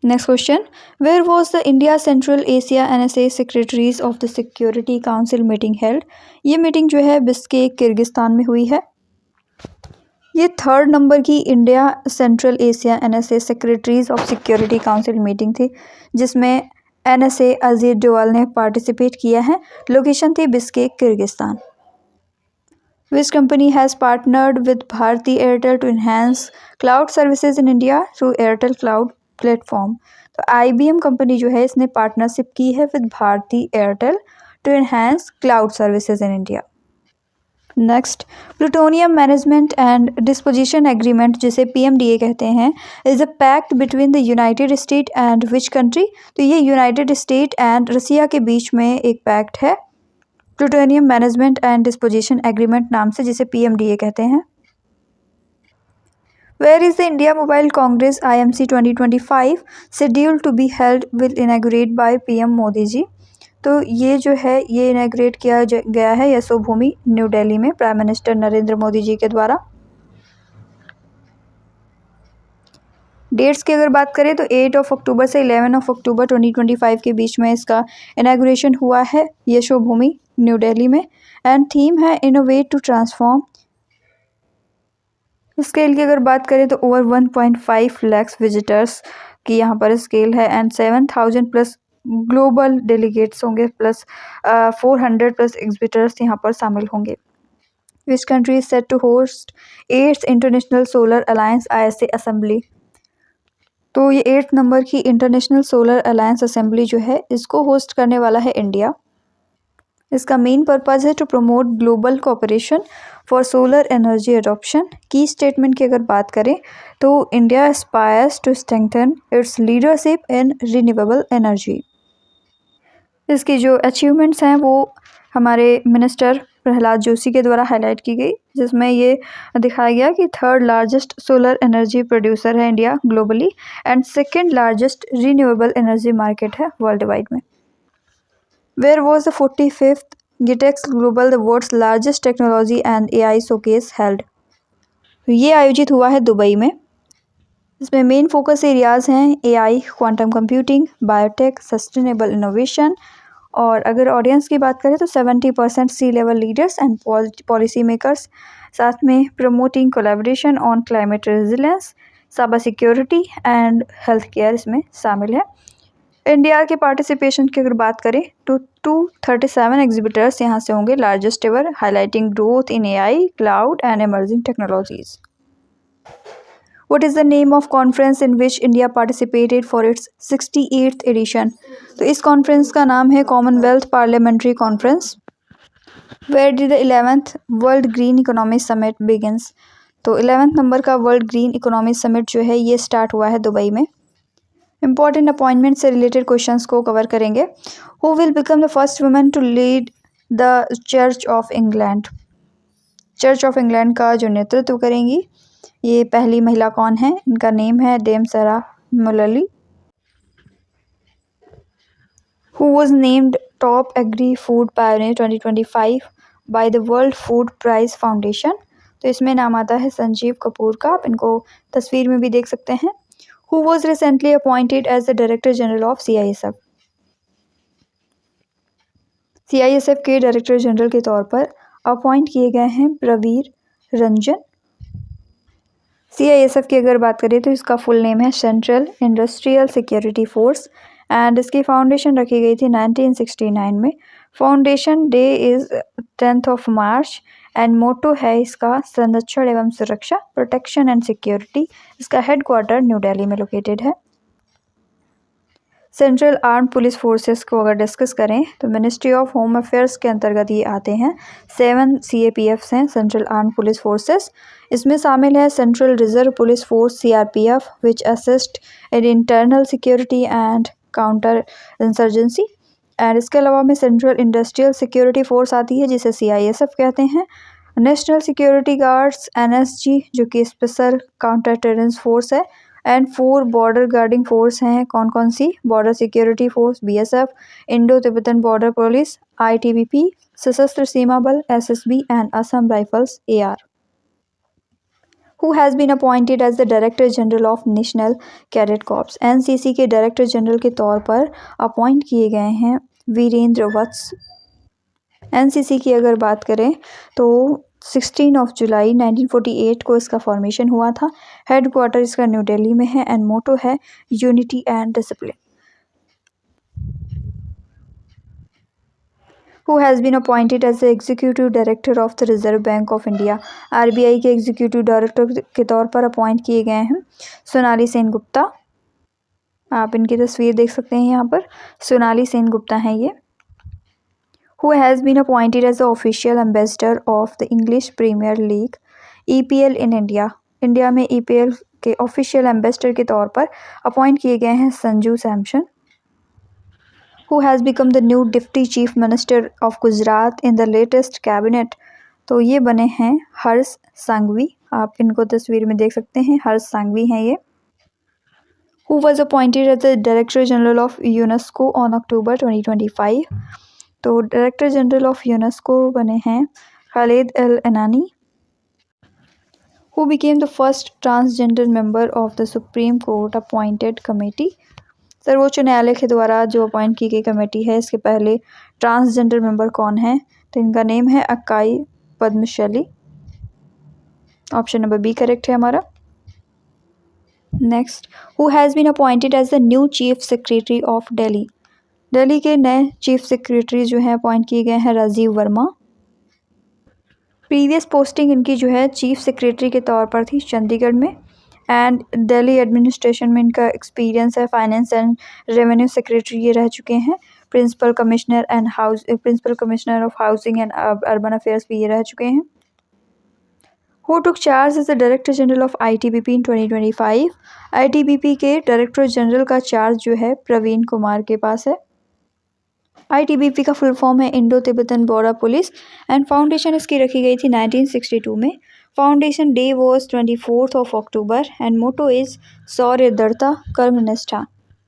Next question, where was the India central Asia NSA secretaries of the security council meeting held? ये मीटिंग जो है बिश्केक, किर्गिस्तान में हुई है। ये 3rd नंबर की India central Asia NSA secretaries of security council meeting थी, जिसमें NSA अजीत डोवाल ने पार्टिसिपेट किया है। लोकेशन थी Bishkek, Kyrgyzstan. Which company has partnered with Bharti Airtel to enhance cloud services in India through Airtel Cloud platform? तो IBM company जो है इसने पार्टनरशिप की है with Bharti Airtel to enhance cloud services in India. Next, plutonium management and disposition agreement, जिसे PMDA कहते हैं, is a pact between the united state and which country? तो ये यूनाइटेड स्टेट एंड रसिया के बीच में एक पैक्ट है plutonium management and disposition agreement नाम से, जिसे PMDA कहते हैं। Where is the India Mobile Congress IMC 2025 scheduled to be held will inaugurate by PM Modi ji? तो ये जो है ये इनाग्रेट किया गया है यशोभूमि, न्यू दिल्ली में, प्राइम मिनिस्टर नरेंद्र मोदी जी के द्वारा। डेट्स की अगर बात करें तो 8 अक्टूबर से 11 अक्टूबर 2025 के बीच में इसका इनाग्रेशन हुआ है यशोभूमि, न्यू दिल्ली में। एंड थीम है इनोवेट टू ट्रांसफॉर्म। स्केल की अगर बात करें तो ओवर 1.5 लाख विजिटर्स की यहाँ पर स्केल है एंड 7,000 प्लस ग्लोबल डेलीगेट्स होंगे प्लस 400 प्लस एग्जिबिटर्स यहाँ पर शामिल होंगे। Which country is set to host 8th international solar alliance ISA असेंबली? तो ये 8th नंबर की इंटरनेशनल सोलर अलायंस असेंबली जो है इसको होस्ट करने वाला है इंडिया। इसका मेन पर्पज़ है to promote global cooperation for solar energy adoption. Key statement की अगर बात करें तो India aspires to strengthen its leadership in renewable energy. इसकी जो अचीवमेंट्स हैं वो हमारे मिनिस्टर प्रहलाद जोशी के द्वारा हाईलाइट की गई, जिसमें ये दिखाया गया कि 3rd largest solar energy producer है India globally and 2nd largest renewable energy market है वर्ल्ड वाइड में। Where was the 45th GITEX global the world's largest technology and AI showcase held. ये आयोजित हुआ है दुबई में। इसमें मेन फोकस एरियाज़ हैं AI, quantum computing, biotech, sustainable innovation. और अगर ऑडियंस की बात करें तो 70% C level leaders and policy makers, साथ में promoting collaboration on climate resilience, cyber security and health care इसमें शामिल है। इंडिया के पार्टिसिपेशन की अगर बात करें तो 237 एग्जिबिटर्स यहाँ से होंगे, largest ever, highlighting growth in AI, cloud and emerging technologies. What is the name of conference in which India participated for its 68th edition? तो इस कॉन्फ्रेंस का नाम है Commonwealth parliamentary conference. Where did the 11th world green economy summit begins? तो 11th number का world green economy summit जो है ये स्टार्ट हुआ है दुबई में। इंपॉर्टेंट अपॉइंटमेंट से रिलेटेड क्वेश्चंस को कवर करेंगे। Who will become the first woman to lead the church of England? Church of England का जो नेतृत्व करेंगी ये पहली महिला कौन है? इनका नेम है Dame Sarah Mullally. Who was named top agri food pioneer 2025 by the world food prize foundation? तो इसमें नाम आता है संजीव कपूर का, आप इनको तस्वीर में भी देख सकते हैं। Who was recently appointed as the director general of CISF? CISF के डायरेक्टर जनरल के तौर पर अपॉइंट किए गए हैं प्रवीर रंजन। सीआईएसएफ की अगर बात करें तो इसका फुल नेम है central industrial security force and इसकी फाउंडेशन रखी गई थी 1969 में। Foundation day is 10th of March and motto है इसका संरक्षण एवं सुरक्षा, प्रोटेक्शन एंड सिक्योरिटी। इसका हेडक्वार्टर न्यू दिल्ली में लोकेटेड है। सेंट्रल आर्म पुलिस फोर्सेस को अगर डिस्कस करें तो मिनिस्ट्री ऑफ होम अफेयर्स के अंतर्गत ये आते हैं। 7 CAPFs हैं सेंट्रल आर्म पुलिस फोर्सेस। इसमें शामिल है central reserve police force CRPF which assist in internal security and counter insurgency. And इसके अलावा में सेंट्रल इंडस्ट्रियल सिक्योरिटी फोर्स आती है जिसे CISF कहते हैं। नेशनल सिक्योरिटी गार्ड्स NSG जो कि स्पेशल काउंटर टेरेंस फोर्स है। एंड 4 बॉर्डर गार्डिंग फोर्स हैं, कौन कौन सी? Border security force BSF, Indo Tibetan border police ITBP, Sashastra Seema Bal SSB and Assam rifles AR। Who has been appointed as the director general of national cadet corps? NCC के director general के तौर पर appoint किए गए हैं वीरेंद्र वत्स। NCC की अगर बात करें तो 16 of July 1948 को इसका फॉर्मेशन हुआ था। हेडक्वार्टर इसका न्यू दिल्ली में है एंड मोटो है unity and discipline. Who has been appointed as the executive director of the Reserve Bank of India? RBI के एग्जीक्यूटिव डायरेक्टर के तौर पर अपॉइंट किए गए हैं सोनाली सेन गुप्ता। आप इनकी तस्वीर देख सकते हैं यहाँ पर, सोनाली सेन गुप्ता हैं ये। Who has been appointed as the official ambassador of the English Premier League EPL in India? India में EPL के ऑफिशियल एम्बेसडर के तौर पर अपॉइंट किए गए हैं Sanju Samson. Who has become the new Deputy Chief Minister of Gujarat in the latest cabinet? तो ये बने हैं हर्ष सांघवी, आप इनको तस्वीर में देख सकते हैं, हर्ष सांघवी हैं ये। Who was appointed as the Director General of UNESCO on October 2025? तो डायरेक्टर जनरल ऑफ यूनेस्को बने हैं Khaled El Enany. Who became the first transgender member of the supreme court appointed committee? सर्वोच्च न्यायालय के द्वारा जो अपॉइंट की गई कमेटी है इसके पहले ट्रांसजेंडर मेंबर कौन है? तो इनका नेम है Akkai Padmashali. Option number B correct है हमारा। Next, who has been appointed as the new chief secretary of Delhi? Delhi के नए चीफ सेक्रेटरी जो हैं अपॉइंट किए गए हैं राजीव वर्मा। प्रीवियस पोस्टिंग इनकी जो है चीफ सेक्रेटरी के तौर पर थी चंडीगढ़ में एंड दिल्ली एडमिनिस्ट्रेशन में इनका एक्सपीरियंस है। फाइनेंस एंड रेवेन्यू सेक्रेटरी ये रह चुके हैं। Principal commissioner of housing and urban affairs भी ये रह चुके हैं। Who took charge as the director general of ITBP in 2025? ITBP के डायरेक्टर जनरल का चार्ज जो है प्रवीण कुमार के पास है। ITBP का फुल फॉर्म है Indo Tibetan border police and foundation इसकी रखी गई थी 1962 में। Foundation day was 24th of October and motto is शौर्य दृढ़ता कर्मनिष्ठा।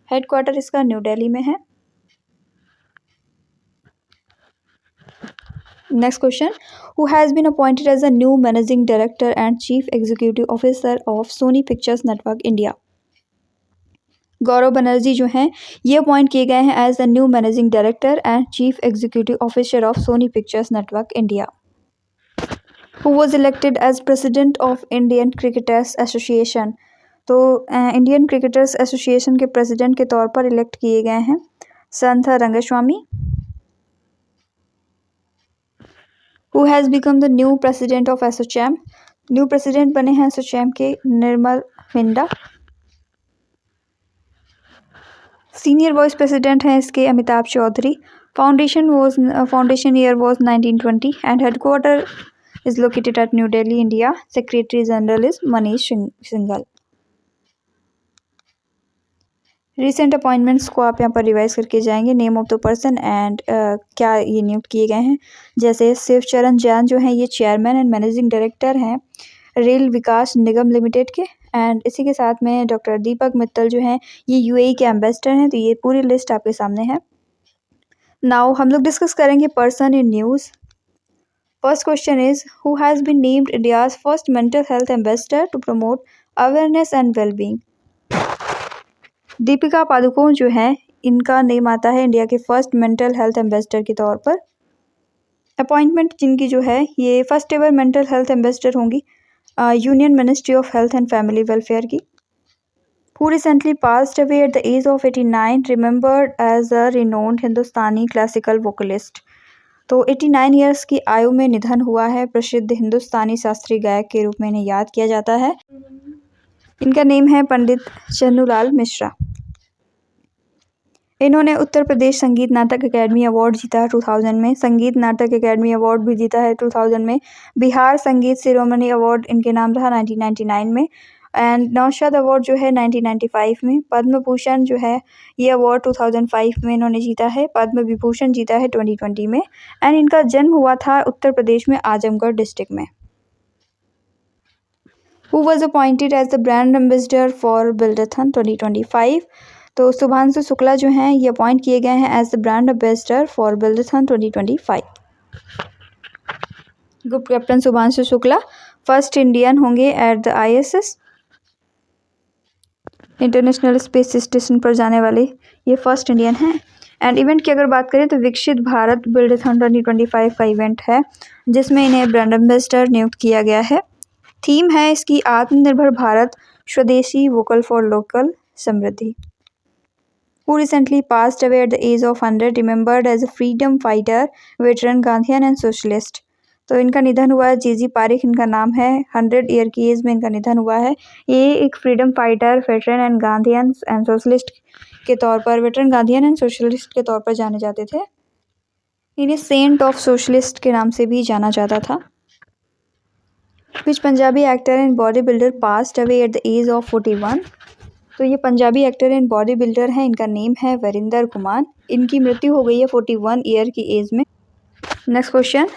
हेडक्वार्टर इसका न्यू दिल्ली में है। Next question, who has been appointed as a new managing director and chief executive officer of Sony Pictures Network India. Gaurav Banerjee जो हैं ये अपॉइंट किए गए हैं as the new managing director and chief executive officer of Sony Pictures Network India. Who was elected as president of Indian cricketers association. तो Indian cricketers association के president के तौर पर इलेक्ट किए गए हैं संथ Rangaswamy. Who has become the new president of ASSOCHAM. New president बने हैं एसोचैम के Nirmal Minda. Senior vice president हैं इसके Amitabh Chaudhary. Foundation year was 1920 and headquarter is located at New Delhi, India. Secretary general is Manish Singhal. Recent appointments को आप यहाँ पर रिवाइज करके जाएंगे। Name of the person and क्या ये नियुक्त किए गए हैं। जैसे शिवचरण जैन जो हैं ये चेयरमैन एंड मैनेजिंग डायरेक्टर हैं रेल विकास निगम लिमिटेड के। एंड इसी के साथ में डॉक्टर दीपक मित्तल जो हैं ये यूएई के एम्बेसडर हैं। तो ये पूरी लिस्ट आपके सामने है। नाउ हम लोग डिस्कस करेंगे person in news. First question is who has been named India's first mental health ambassador to promote awareness and wellbeing. Deepika Padukone जो है इनका नेम आता है इंडिया के फर्स्ट मेंटल हेल्थ एम्बेसडर के तौर पर। अपॉइंटमेंट जिनकी जो है ये first ever mental health ambassador होंगी union ministry of health and family welfare की। Who recently passed away at the age of 89, remembered as a renowned Hindustani classical vocalist. तो 89 ईयर्स की आयु में निधन हुआ है। प्रसिद्ध हिंदुस्तानी शास्त्रीय गायक के रूप में इन्हें याद किया जाता है। इनका नेम है पंडित चन्नूलाल मिश्रा। इन्होंने उत्तर प्रदेश संगीत नाटक अकेडमी अवार्ड जीता 2000 में। संगीत नाटक अकेडमी अवार्ड भी जीता है 2000 में। बिहार संगीत शिरोमणि अवार्ड इनके नाम रहा 1999 में। एंड नौशाद अवार्ड जो है 1995 में। पद्म भूषण जो है ये अवार्ड 2005 में इन्होंने जीता है। पद्म विभूषण जीता है 2020 में। एंड इनका जन्म हुआ था उत्तर प्रदेश में आजमगढ़ डिस्ट्रिक्ट में। Who was appointed as the brand ambassador for Builderthon 2025। तो शुभांशु शुक्ला जो हैं ये अपॉइंट किए गए हैं as the brand ambassador for Builderthon 2025। Group captain Shubhanshu Shukla first Indian होंगे at the ISS international space station पर जाने वाले ये फर्स्ट इंडियन हैं। एंड इवेंट की अगर बात करें तो विकसित भारत बिल्डरथन 2025 का इवेंट है जिसमें इन्हें ब्रांड एम्बेसडर नियुक्त किया गया है। थीम है इसकी आत्मनिर्भर भारत, स्वदेशी, vocal for local, Samriddhi. Who recently passed away at the age of 100, remembered as a freedom fighter, veteran, Gandhian and socialist। तो इनका निधन हुआ है जीजी पारिक इनका नाम है। 100 ईयर की एज में इनका निधन हुआ है। ये एक freedom fighter, veteran and Gandhian and socialist के तौर पर, वेटरन गांधीयन एंड सोशलिस्ट के तौर पर जाने जाते थे। इन्हें सेंट ऑफ सोशलिस्ट के नाम से भी जाना जाता था। Which Punjabi actor and body builder passed away at the age of 41। तो ये Punjabi actor and body builder हैं। इनका नेम है वरिंदर कुमार। इनकी मृत्यु हो गई है 41 ईयर की एज में। Next question,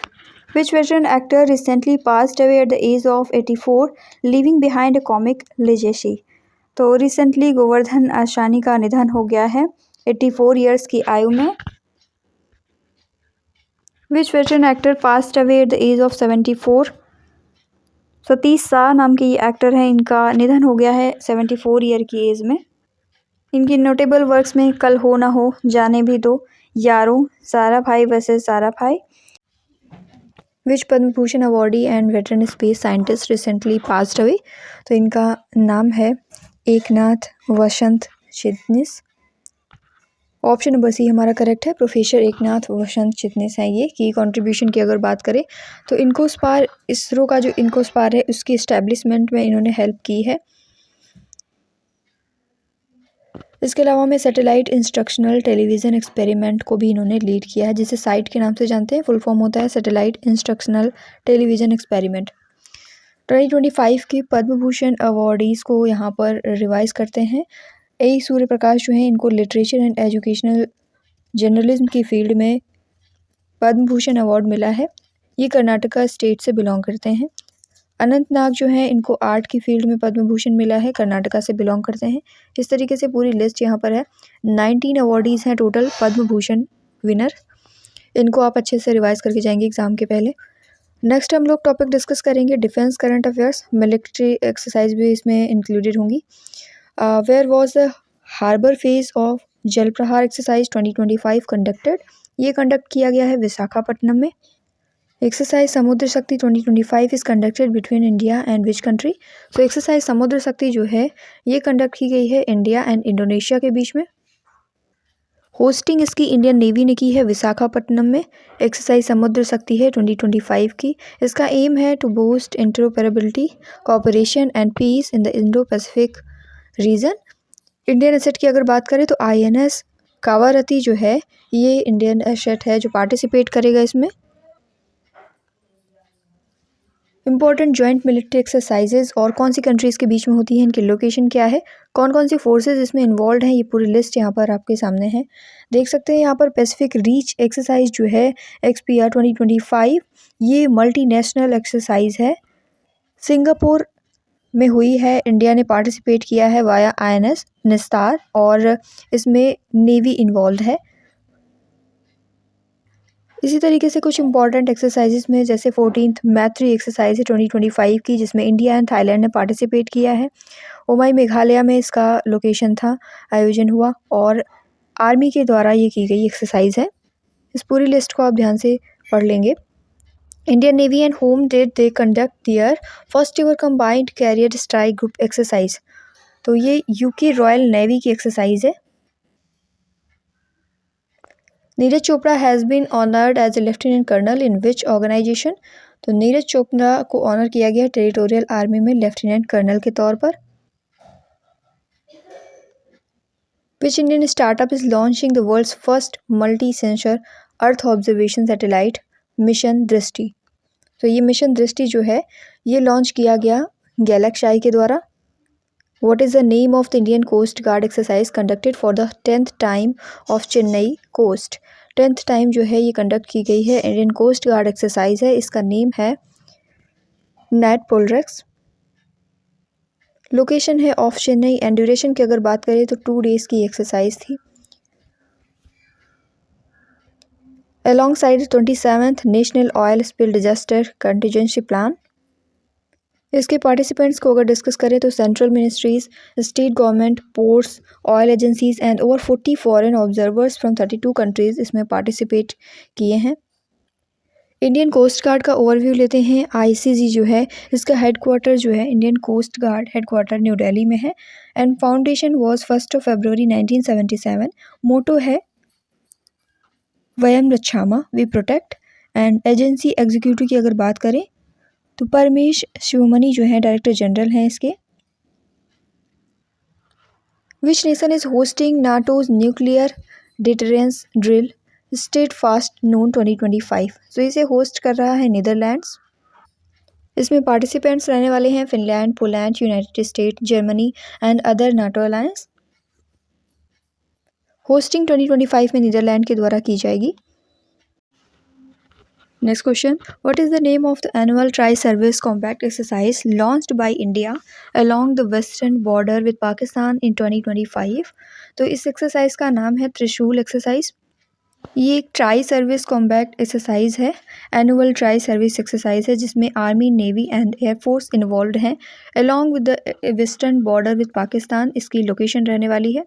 which veteran actor recently passed away at the age of 84, living behind a comic legacy. तो रिसेंटली गोवर्धन आशानी का निधन हो गया है 84 ईयर्स की आयु में। Which veteran actor passed away at the age of 74। Satish Shah नाम के ये एक्टर हैं। इनका निधन हो गया है 74 ईयर की एज में। इनकी नोटेबल वर्क्स में कल हो ना हो, जाने भी दो, यारों, सारा भाई versus Sarabhai. Which Padma Bhushan awardee and veteran space scientist recently passed away. तो इनका नाम है Eknath Vasant Chitnis. Option number C हमारा करेक्ट है। प्रोफेसर एकनाथ वसंत चिटनिस है ये। की कंट्रीब्यूशन की अगर बात करें तो इनकोस्पार, इसरो का जो इनकोस्पार है उसकी इस्टेब्लिशमेंट में इन्होंने हेल्प की है। इसके अलावा में सैटेलाइट इंस्ट्रक्शनल टेलीविज़न एक्सपेरिमेंट को भी इन्होंने लीड किया है, जिसे साइट के नाम से जानते हैं। फुल फॉर्म होता है सैटेलाइट इंस्ट्रक्शनल टेलीविज़न एक्सपेरिमेंट। 2025 के पद्म भूषण अवॉर्डीज़ को यहाँ पर रिवाइज करते हैं। ए सूर्य प्रकाश जो हैं इनको लिटरेचर एंड एजुकेशनल जर्नलिज्म की फील्ड में पद्म भूषण अवार्ड मिला है। ये कर्नाटका स्टेट से बिलोंग करते हैं। अनंत नाग जो हैं इनको आर्ट की फील्ड में पद्म भूषण मिला है, कर्नाटका से बिलोंग करते हैं। इस तरीके से पूरी लिस्ट यहाँ पर है। 19 अवॉर्डीज़ हैं टोटल पद्म भूषण विनर। इनको आप अच्छे से रिवाइज करके जाएंगे एग्ज़ाम के पहले। नेक्स्ट हम लोग टॉपिक डिस्कस करेंगे defence current affairs, military exercise भी इसमें इंक्लूडेड होंगी। Where was the harbour phase of Jal Prahar exercise 2025 conducted? ये कंडक्ट किया गया है विशाखापट्टनम में। एक्सरसाइज समुद्र शक्ति 2025 is conducted between India and which country? तो एक्सरसाइज समुद्र शक्ति जो है ये कंडक्ट की गई है इंडिया एंड इंडोनेशिया के बीच में। होस्टिंग इसकी इंडियन नेवी ने की है विशाखापट्टनम में। एक्सरसाइज समुद्र शक्ति है 2025 की। इसका एम है to boost interoperability, cooperation and peace in the Indo Pacific region. Indian asset की अगर बात करें तो INS कावारती जो है ये इंडियन एसेट है जो पार्टिसिपेट करेगा इसमें। इंपॉर्टेंट जॉइंट मिलिट्री एक्सरसाइजेज और कौन सी कंट्रीज़ के बीच में होती है, इनकी लोकेशन क्या है, कौन कौन सी फोर्सेज इसमें इन्वॉल्व हैं, ये पूरी लिस्ट यहाँ पर आपके सामने है। देख सकते हैं यहाँ पर पैसिफिक रीच एक्सरसाइज जो है XPR 2025 ये मल्टीनेशनल एक्सरसाइज है, सिंगापुर में हुई है। इंडिया ने पार्टिसिपेट किया है वाया INS निस्तार और इसमें नेवी इन्वॉल्व है। इसी तरीके से कुछ इंपॉर्टेंट एक्सरसाइजेज में जैसे 14th मैत्री एक्सरसाइज है 2025 की, जिसमें इंडिया एंड थाईलैंड ने पार्टिसिपेट किया है। ओमाई मेघालय में इसका लोकेशन था, आयोजन हुआ और आर्मी के द्वारा ये की गई एक्सरसाइज है। इस पूरी लिस्ट को आप ध्यान से पढ़ लेंगे। Indian Navy and home did they conduct their first ever combined carrier strike group exercise? तो ये UK रॉयल नेवी की एक्सरसाइज है। Neeraj Chopra has been honoured as a lieutenant colonel in which organisation? तो नीरज चोपड़ा को ऑनर किया गया टेरिटोरियल आर्मी में lieutenant colonel के तौर पर। Which Indian startup is launching the world's first multi sensor earth observation satellite mission Drishti? तो ये मिशन दृष्टि जो है ये लॉन्च किया गया गैलेक्साई के द्वारा। What is the name of the Indian Coast Guard exercise conducted for the 10th time of Chennai coast? 10th time जो है ये कंडक्ट की गई है इंडियन कोस्ट गार्ड एक्सरसाइज है, इसका नेम है नेट पोलरेक्स। लोकेशन है ऑफ चेन्नई एंड ड्यूरेशन की अगर बात करें तो 2 days की एक्सरसाइज थी। Alongside 27th national oil spill disaster contingency plan, इसके पार्टिसिपेंट्स को अगर डिस्कस करें तो central ministries, state government, ports, oil agencies and over 40 foreign observers from 32 countries इसमें पार्टिसिपेट किए हैं। इंडियन कोस्ट गार्ड का ओवरव्यू लेते हैं। ICG जो है इसका हेडक्वार्टर जो है Indian coast guard headquarter new Delhi में है and foundation was 1 February 1977। Motto है वयम रक्षामा we protect and agency executive की अगर बात करें तो परमेश शिवमणि जो है डायरेक्टर जनरल हैं इसके। Which nation is hosting NATO's nuclear deterrence drill Steadfast Noon 2025? तो इसे होस्ट कर रहा है नीदरलैंड्स। इसमें पार्टिसिपेंट्स रहने वाले हैं Finland, Poland, United state, Germany and other NATO alliance. Hosting 2025 में नीदरलैंड के द्वारा की जाएगी। Next question, what is the name of the annual Tri-Service Compact exercise launched by India along the western border with Pakistan in 2025? तो इस exercise का नाम है त्रिशूल एक्सरसाइज। ये एक ट्राई सर्विस कॉम्बैक्ट एक्सरसाइज है, एनुअल ट्राई सर्विस एक्सरसाइज है जिसमें army, navy and air force involve हैं along with the western border with Pakistan. इसकी लोकेशन रहने वाली है।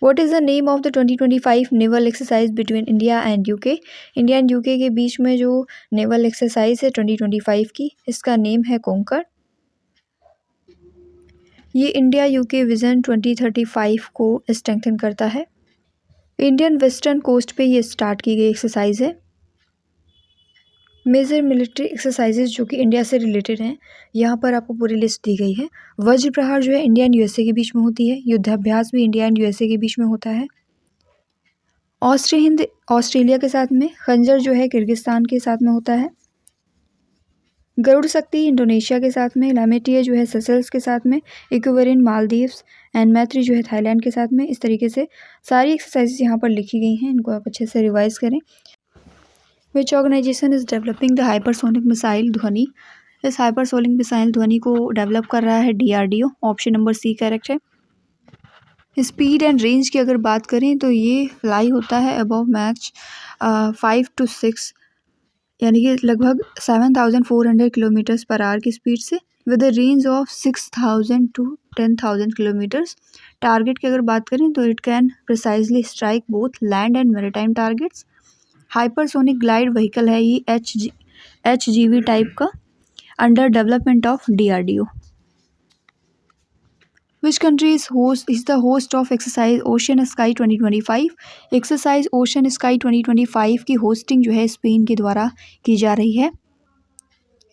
What is the name of the 2025 naval exercise between India and UK? India and UK के बीच में जो नेवल एक्सरसाइज है 2025 की, इसका नेम है कोंकर। ये इंडिया UK विजन 2035 को स्ट्रेंथन करता है। इंडियन वेस्टर्न कोस्ट पे ये स्टार्ट की गई एक्सरसाइज है। मेजर मिलिट्री एक्सरसाइजेज जो कि इंडिया से रिलेटेड हैं, यहाँ पर आपको पूरी लिस्ट दी गई है। वज्र प्रहार जो है इंडिया एंड USA के बीच में होती है। युद्धाभ्यास भी इंडिया एंड USA के बीच में होता है। हिंद ऑस्ट्रेलिया के साथ में, खंजर जो है किर्गिस्तान के साथ में होता है। गरुड़ शक्ति इंडोनेशिया के साथ में, लामेटिया जो है सेशल्स के साथ में, इक्वेरिन मालदीव्स एंड मैत्री जो है थाईलैंड के साथ में। इस तरीके से सारी एक्सरसाइजेज यहाँ पर लिखी गई हैं, इनको आप अच्छे से रिवाइज करें। Which organisation is developing the hypersonic missile Dhvani? इस हाइपरसोनिक मिसाइल ध्वनि को डेवलप कर रहा है DRDO। Option number C correct है। स्पीड एंड रेंज की अगर बात करें तो ये फ्लाई होता है अबव मैच 5 to 6 यानी कि लगभग 7,400 किलोमीटर्स पर आवर की स्पीड से with a range of 6,000 to 10,000 kilometres. Target की अगर बात करें तो it can precisely strike both land and maritime targets. Hypersonic glide vehicle है ये HGV टाइप का, under development of DRDO। Which country is the host of exercise Ocean Sky 2025? Exercise ocean sky 2025 की hosting जो है Spain के द्वारा की जा रही है।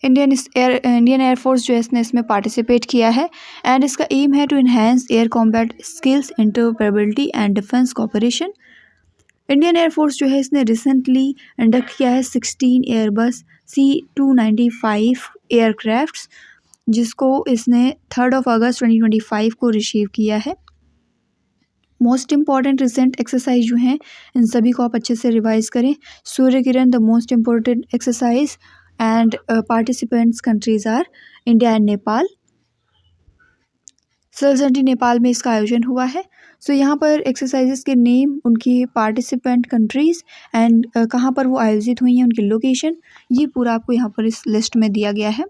इंडियन एयरफोर्स जो है इसमें पार्टिसिपेट किया है एंड इसका एम है to enhance air combat skills, interoperability and defence cooperation. Indian air force जो है इसने रिसेंटली इंडक्ट किया है 16 एयरबस C295 एयरक्राफ्ट्स, जिसको इसने 3 अगस्त 2025 को रिसीव किया है। मोस्ट इम्पॉर्टेंट रिसेंट एक्सरसाइज जो हैं इन सभी को आप अच्छे से रिवाइज करें। Surya Kiran the most important exercise and participants countries are India and Nepal. सल्सटी नेपाल में इसका आयोजन हुआ है। सो यहाँ पर एक्सरसाइजेस के नेम, उनकी पार्टिसिपेंट कंट्रीज़ एंड कहाँ पर वो आयोजित हुई हैं, उनकी लोकेशन, ये पूरा आपको यहाँ पर इस लिस्ट में दिया गया है।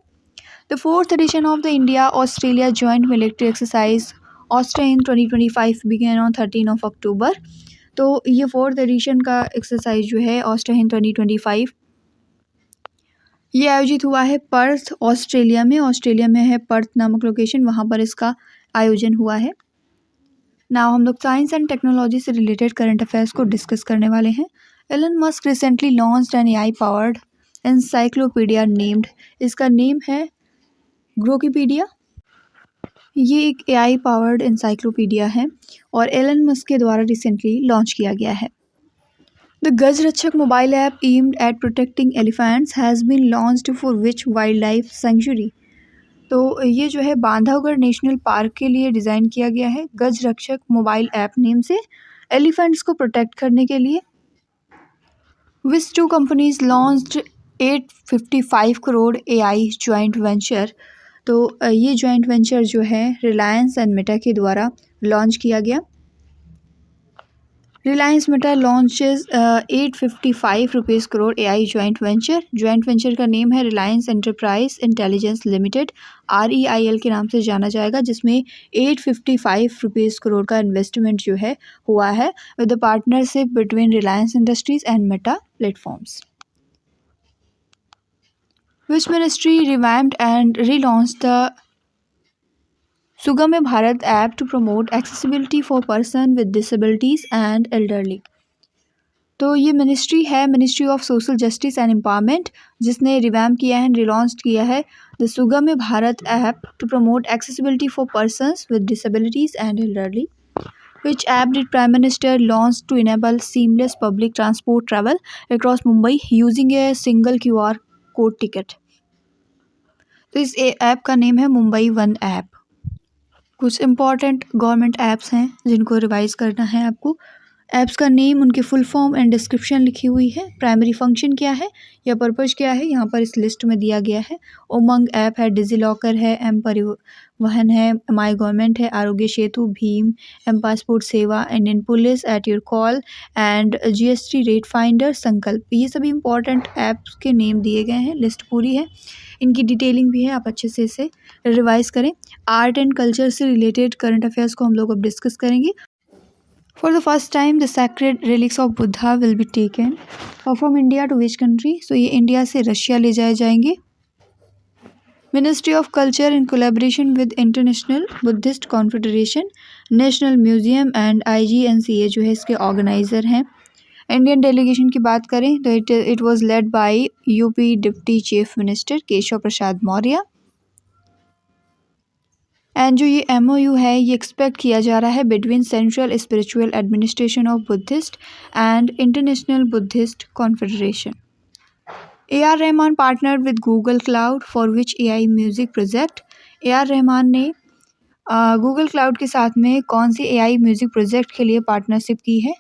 The 4th edition of the India-Australia Joint Military Exercise ऑस्ट्रेन 2025 began on 13 of October। तो ये 4th एडिशन का एक्सरसाइज जो है ऑस्ट्रेन 2025 ये आयोजित हुआ है पर्थ ऑस्ट्रेलिया में। ऑस्ट्रेलिया में है पर्थ नामक लोकेशन, वहाँ पर इसका आयोजन हुआ है। नाउ हम लोग साइंस एंड टेक्नोलॉजी से रिलेटेड करंट अफेयर्स को डिस्कस करने वाले हैं। Elon Musk recently launched an AI powered encyclopedia named, इसका नेम है ग्रोकीपीडिया। ये एक AI पावर्ड एनसाइक्लोपीडिया है और एलन मस्क के द्वारा रिसेंटली लॉन्च किया गया है। The Gajrakshak mobile app aimed at protecting elephants has been launched for which wildlife sanctuary. तो ये जो है बांधवगढ़ नेशनल पार्क के लिए डिज़ाइन किया गया है गजरक्षक मोबाइल ऐप नेम से, एलिफेंट्स को प्रोटेक्ट करने के लिए। विच 2 companies launched 855 crore AI joint venture. तो ये जॉइंट वेंचर जो है रिलायंस एंड मेटा के द्वारा लॉन्च किया गया। Reliance Meta launches 855 rupees crore AI joint venture. Joint venture का नेम है Reliance enterprise intelligence limited, REIL के नाम से जाना जाएगा, जिसमें 855 रुपीज़ करोड़ का इन्वेस्टमेंट जो है हुआ है with the partnership between Reliance industries and Meta platforms. Which ministry revamped and relaunched the Sugame Bharat app to promote accessibility for person with disabilities and elderly? तो ये मिनिस्ट्री है ministry of social justice and empowerment, जिसने revamp किया है, relaunch किया है the Sugamya Bharat app to promote accessibility for persons with disabilities and elderly. Which app did Prime Minister launch to enable seamless public transport travel across Mumbai using a single QR code ticket? तो इस app का name है Mumbai one app. कुछ important government apps हैं जिनको revise करना है आपको। ऐप्स का नेम, उनके फुल फॉर्म एंड डिस्क्रिप्शन लिखी हुई है। प्राइमरी फंक्शन क्या है या पर्पज़ क्या है, यहाँ पर इस लिस्ट में दिया गया है। उमंग ऐप है, डिजी लॉकर है, एम परिवहन है, माई गवर्नमेंट है, आरोग्य सेतु, भीम, एम पासपोर्ट सेवा, Indian police, at your call and GST rate finder, संकल्प। ये सभी इंपॉर्टेंट ऐप्स के नेम दिए गए हैं। लिस्ट पूरी है, इनकी डिटेलिंग भी है, आप अच्छे से इसे रिवाइज करें। आर्ट एंड कल्चर से रिलेटेड करंट अफेयर्स को हम लोग अब डिस्कस करेंगे। For the first time the sacred relics of Buddha will be taken from India to which country? So ये इंडिया से रशिया ले जाए जाएंगे। Ministry of culture in collaboration with international Buddhist confederation, national museum and IGNCA जो है इसके organiser हैं। Indian delegation की बात करें तो it was led by UP deputy chief minister Keshav Prasad Maurya. And जो ये MOU है ये एक्सपेक्ट किया जा रहा है between central spiritual administration of Buddhist and international Buddhist confederation. AR Rahman partnered with Google cloud for which AI music project? AR Rahman ने Google cloud के साथ में कौन सी AI म्यूज़िक प्रोजेक्ट के लिए पार्टनरशिप की है?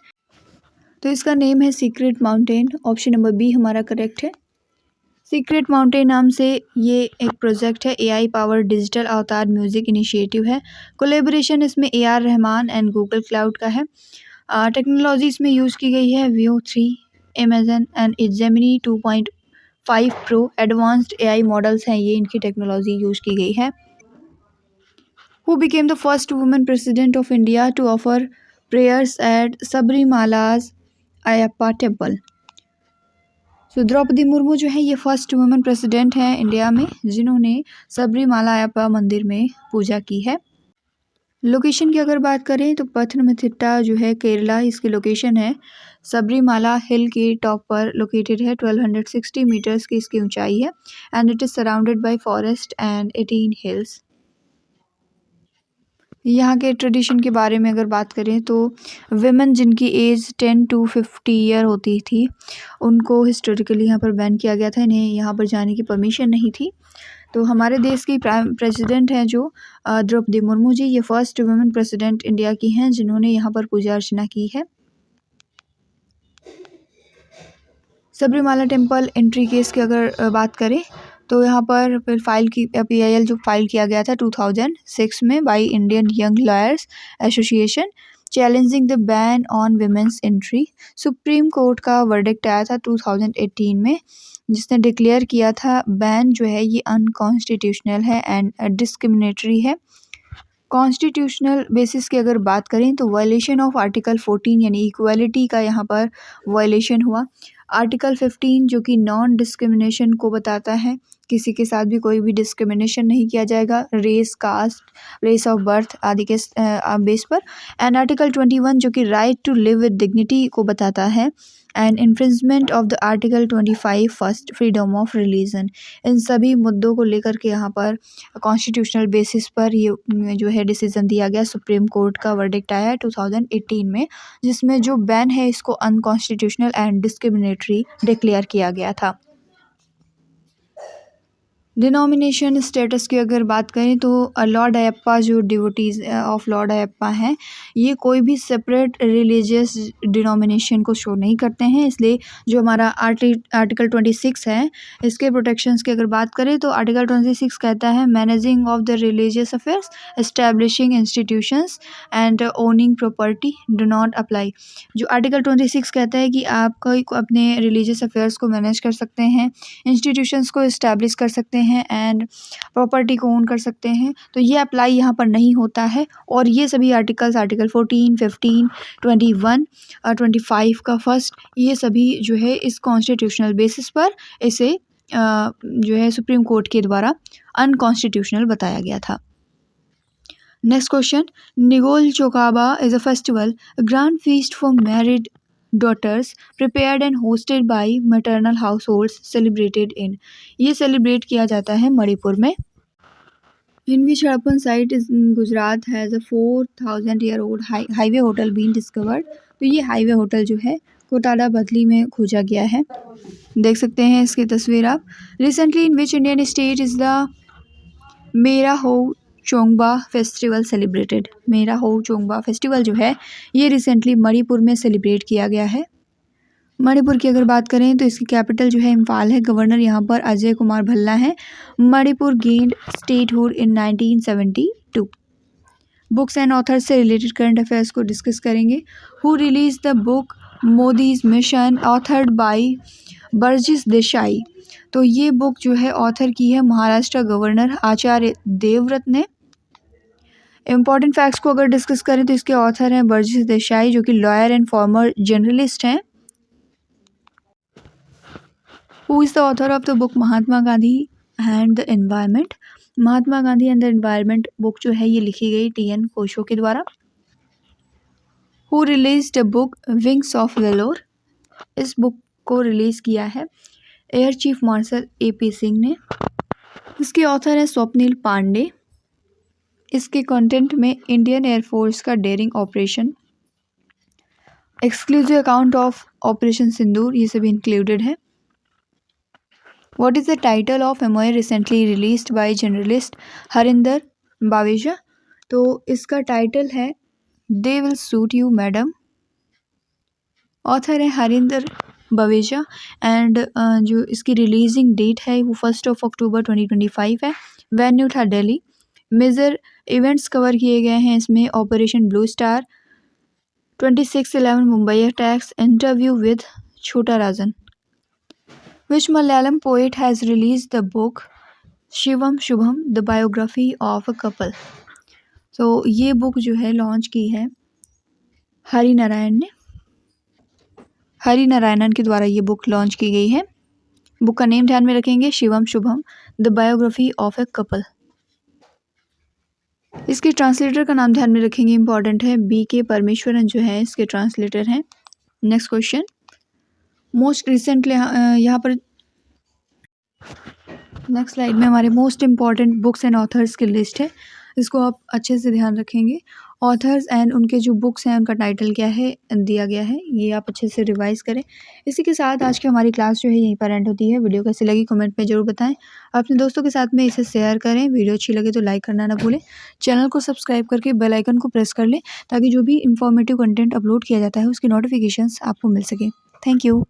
तो इसका नेम है secret mountain. Option number B हमारा करेक्ट है। सीक्रेट माउंटेन नाम से ये एक प्रोजेक्ट है, एआई पावर डिजिटल अवतार म्यूजिक इनिशिएटिव है। कोलेबोरेशन इसमें AR Rahman and Google cloud का है। टेक्नोलॉजी इसमें यूज़ की गई है Veo 3, Amazon and Gemini 2.5 pro advanced AI models हैं, ये इनकी टेक्नोलॉजी यूज़ की गई है। Who became the first woman president of India to offer prayers at Sabrimala's Ayyappa temple? सो द्रौपदी मुर्मू जो है ये फर्स्ट वुमेन प्रेसिडेंट हैं इंडिया में जिन्होंने सबरीमाला अयप्पा मंदिर में पूजा की है। लोकेशन की अगर बात करें तो पथनमथिट्टा जो है केरला, इसकी लोकेशन है। सबरीमाला हिल के टॉप पर लोकेटेड है, 1260 मीटर्स की इसकी ऊंचाई है and it is surrounded by forest and 18 hills. यहाँ के ट्रेडिशन के बारे में अगर बात करें तो विमेन जिनकी एज 10 to 50 ईयर होती थी उनको हिस्टोरिकली यहाँ पर बैन किया गया था, इन्हें यहाँ पर जाने की परमिशन नहीं थी। तो हमारे देश की प्राइम प्रेसिडेंट हैं जो द्रौपदी मुर्मू जी, ये फर्स्ट वुमेन प्रेसिडेंट इंडिया की हैं जिन्होंने यहाँ पर पूजा अर्चना की है। सबरीमाला टेम्पल एंट्री केस की अगर बात करें तो यहाँ पर फिर फाइल की PIL जो फाइल किया गया था 2006 में by Indian young lawyers association challenging the ban on women's entry. Supreme court का वर्डिक्ट आया था 2018 में जिसने डिक्लेयर किया था बैन जो है ये अनकॉन्स्टिट्यूशनल है एंड डिस्क्रिमिनेटरी है। कॉन्स्टिट्यूशनल बेसिस की अगर बात करें तो वायलेशन ऑफ आर्टिकल 14 यानी इक्वालिटी का यहाँ पर वायलेशन हुआ। आर्टिकल 15 जो कि नॉन डिस्क्रिमिनेशन को बताता है, किसी के साथ भी कोई भी डिस्क्रिमिनेशन नहीं किया जाएगा race, caste, place of birth आदि के बेस पर। एंड आर्टिकल 21 जो कि right to live with dignity को बताता है and infringement of the article 25 first freedom of religion. इन सभी मुद्दों को लेकर के यहाँ पर कॉन्स्टिट्यूशनल बेसिस पर ये जो है डिसीजन दिया गया। सुप्रीम कोर्ट का वर्डिक्ट आया है 2018 में जिसमें जो बैन है इसको अनकॉन्स्टिट्यूशनल एंड डिस्क्रिमिनेटरी डिक्लेयर किया गया था। डिनोमिनेशन स्टेटस की अगर बात करें तो लॉर्ड अयप्पा जो डिवोटीज़ ऑफ लॉर्ड अयप्पा हैं ये कोई भी सेपरेट रिलीजियस डिनोमिनेशन को शो नहीं करते हैं, इसलिए जो हमारा आर्टिकल 26 है इसके प्रोटेक्शंस की अगर बात करें तो आर्टिकल 26 कहता है managing of the religious affairs, establishing institutions and owning property do not apply. जो आर्टिकल 26 कहता है कि आप कोई अपने रिलीजियस अफेयर्स को मैनेज कर सकते हैं, इंस्टीट्यूशंस को इस्टेब्लिश कर सकते हैं एंड प्रॉपर्टी को ओन कर सकते हैं, तो ये अप्लाई यहाँ पर नहीं होता है। और ये सभी आर्टिकल्स आर्टिकल 14, 15, 21 और 25 का फर्स्ट ये सभी जो है इस कॉन्स्टिट्यूशनल बेसिस पर इसे जो है सुप्रीम कोर्ट के द्वारा अनकॉन्स्टिट्यूशनल बताया गया था। Next question, Ningol Chakouba is a festival, a grand feast for married daughters prepared and hosted by maternal households celebrated in, ये सेलिब्रेट किया जाता है मणिपुर में। In which Harappan site is in Gujarat has a 4000 year old highway hotel been discovered, तो ये highway hotel जो है कोटाला बदली में खोजा गया है, देख सकते हैं इसकी तस्वीर आप। Recently in which Indian state is the मेरा हो चोंगबा फेस्टिवल सेलिब्रेटेड, मेरा हो चोंगबा फेस्टिवल जो है ये रिसेंटली मणिपुर में सेलिब्रेट किया गया है। मणिपुर की अगर बात करें तो इसकी कैपिटल जो है इम्फाल है, गवर्नर यहाँ पर अजय कुमार भल्ला हैं। Manipur gained statehood in 1972। Books and authors से रिलेटेड करंट अफेयर्स को डिस्कस करेंगे। Who release the book Modi's mission authored bye Burgess Desai, तो ये बुक जो है ऑथर की है महाराष्ट्र गवर्नर आचार्य देवव्रत ने। इम्पॉर्टेंट फैक्ट्स को अगर डिस्कस करें तो इसके ऑथर हैं बर्जिस देसाई जो कि लॉयर एंड फॉर्मर जर्नलिस्ट हैं। Who is the author of the book Mahatma Gandhi and the environment, Mahatma Gandhi and the environment book जो है ये लिखी गई TN कोशो के द्वारा। Who release the book wings of valour, इस बुक को रिलीज़ किया है air chief marshal AP Singh ने। इसके ऑथर है स्वप्निल पांडे। इसके कंटेंट में इंडियन एयरफोर्स का daring operation, exclusive account of operation सिंदूर, ये सभी इंक्लूडेड है। What is the title of MOA recently released by journalist Harinder Baweja, तो इसका टाइटल है they will suit you madam. Author है हरिंदर बवेजा एंड जो इसकी रिलीजिंग डेट है वो 1 अक्टूबर 2025 है। वेन्यू था दिल्ली। मेजर इवेंट्स कवर किए गए हैं इसमें operation blue star, 26/11 Mumbai attacks, interview with छोटा राजन। Which Malayalam poet has released the book Shivam Shubham the biography of a couple. तो ये बुक जो है लॉन्च की है हरि नारायणन के द्वारा ये बुक लॉन्च की गई है। बुक का नेम ध्यान में रखेंगे, Shivam Shubham the biography of a couple. इसके ट्रांसलेटर का नाम ध्यान में रखेंगे, इंपॉर्टेंट है, BK परमेश्वरन जो है इसके ट्रांसलेटर हैं। नेक्स्ट क्वेश्चन, मोस्ट रिसेंटली यहाँ पर नेक्स्ट स्लाइड में हमारे most important books and authors की लिस्ट है, इसको आप अच्छे से ध्यान रखेंगे। ऑथर्स एंड उनके जो बुक्स हैं उनका टाइटल क्या है दिया गया है, ये आप अच्छे से रिवाइज करें। इसी के साथ आज की हमारी क्लास जो है यहीं पर एंड होती है। वीडियो कैसी लगी कमेंट में ज़रूर बताएं, अपने दोस्तों के साथ में इसे शेयर करें। वीडियो अच्छी लगे तो लाइक करना ना भूलें। चैनल को सब्सक्राइब करके बेल आइकन को प्रेस कर लें ताकि जो भी इंफॉर्मेटिव कंटेंट अपलोड किया जाता है उसकी नोटिफिकेशंस आपको मिल सके। Thank you.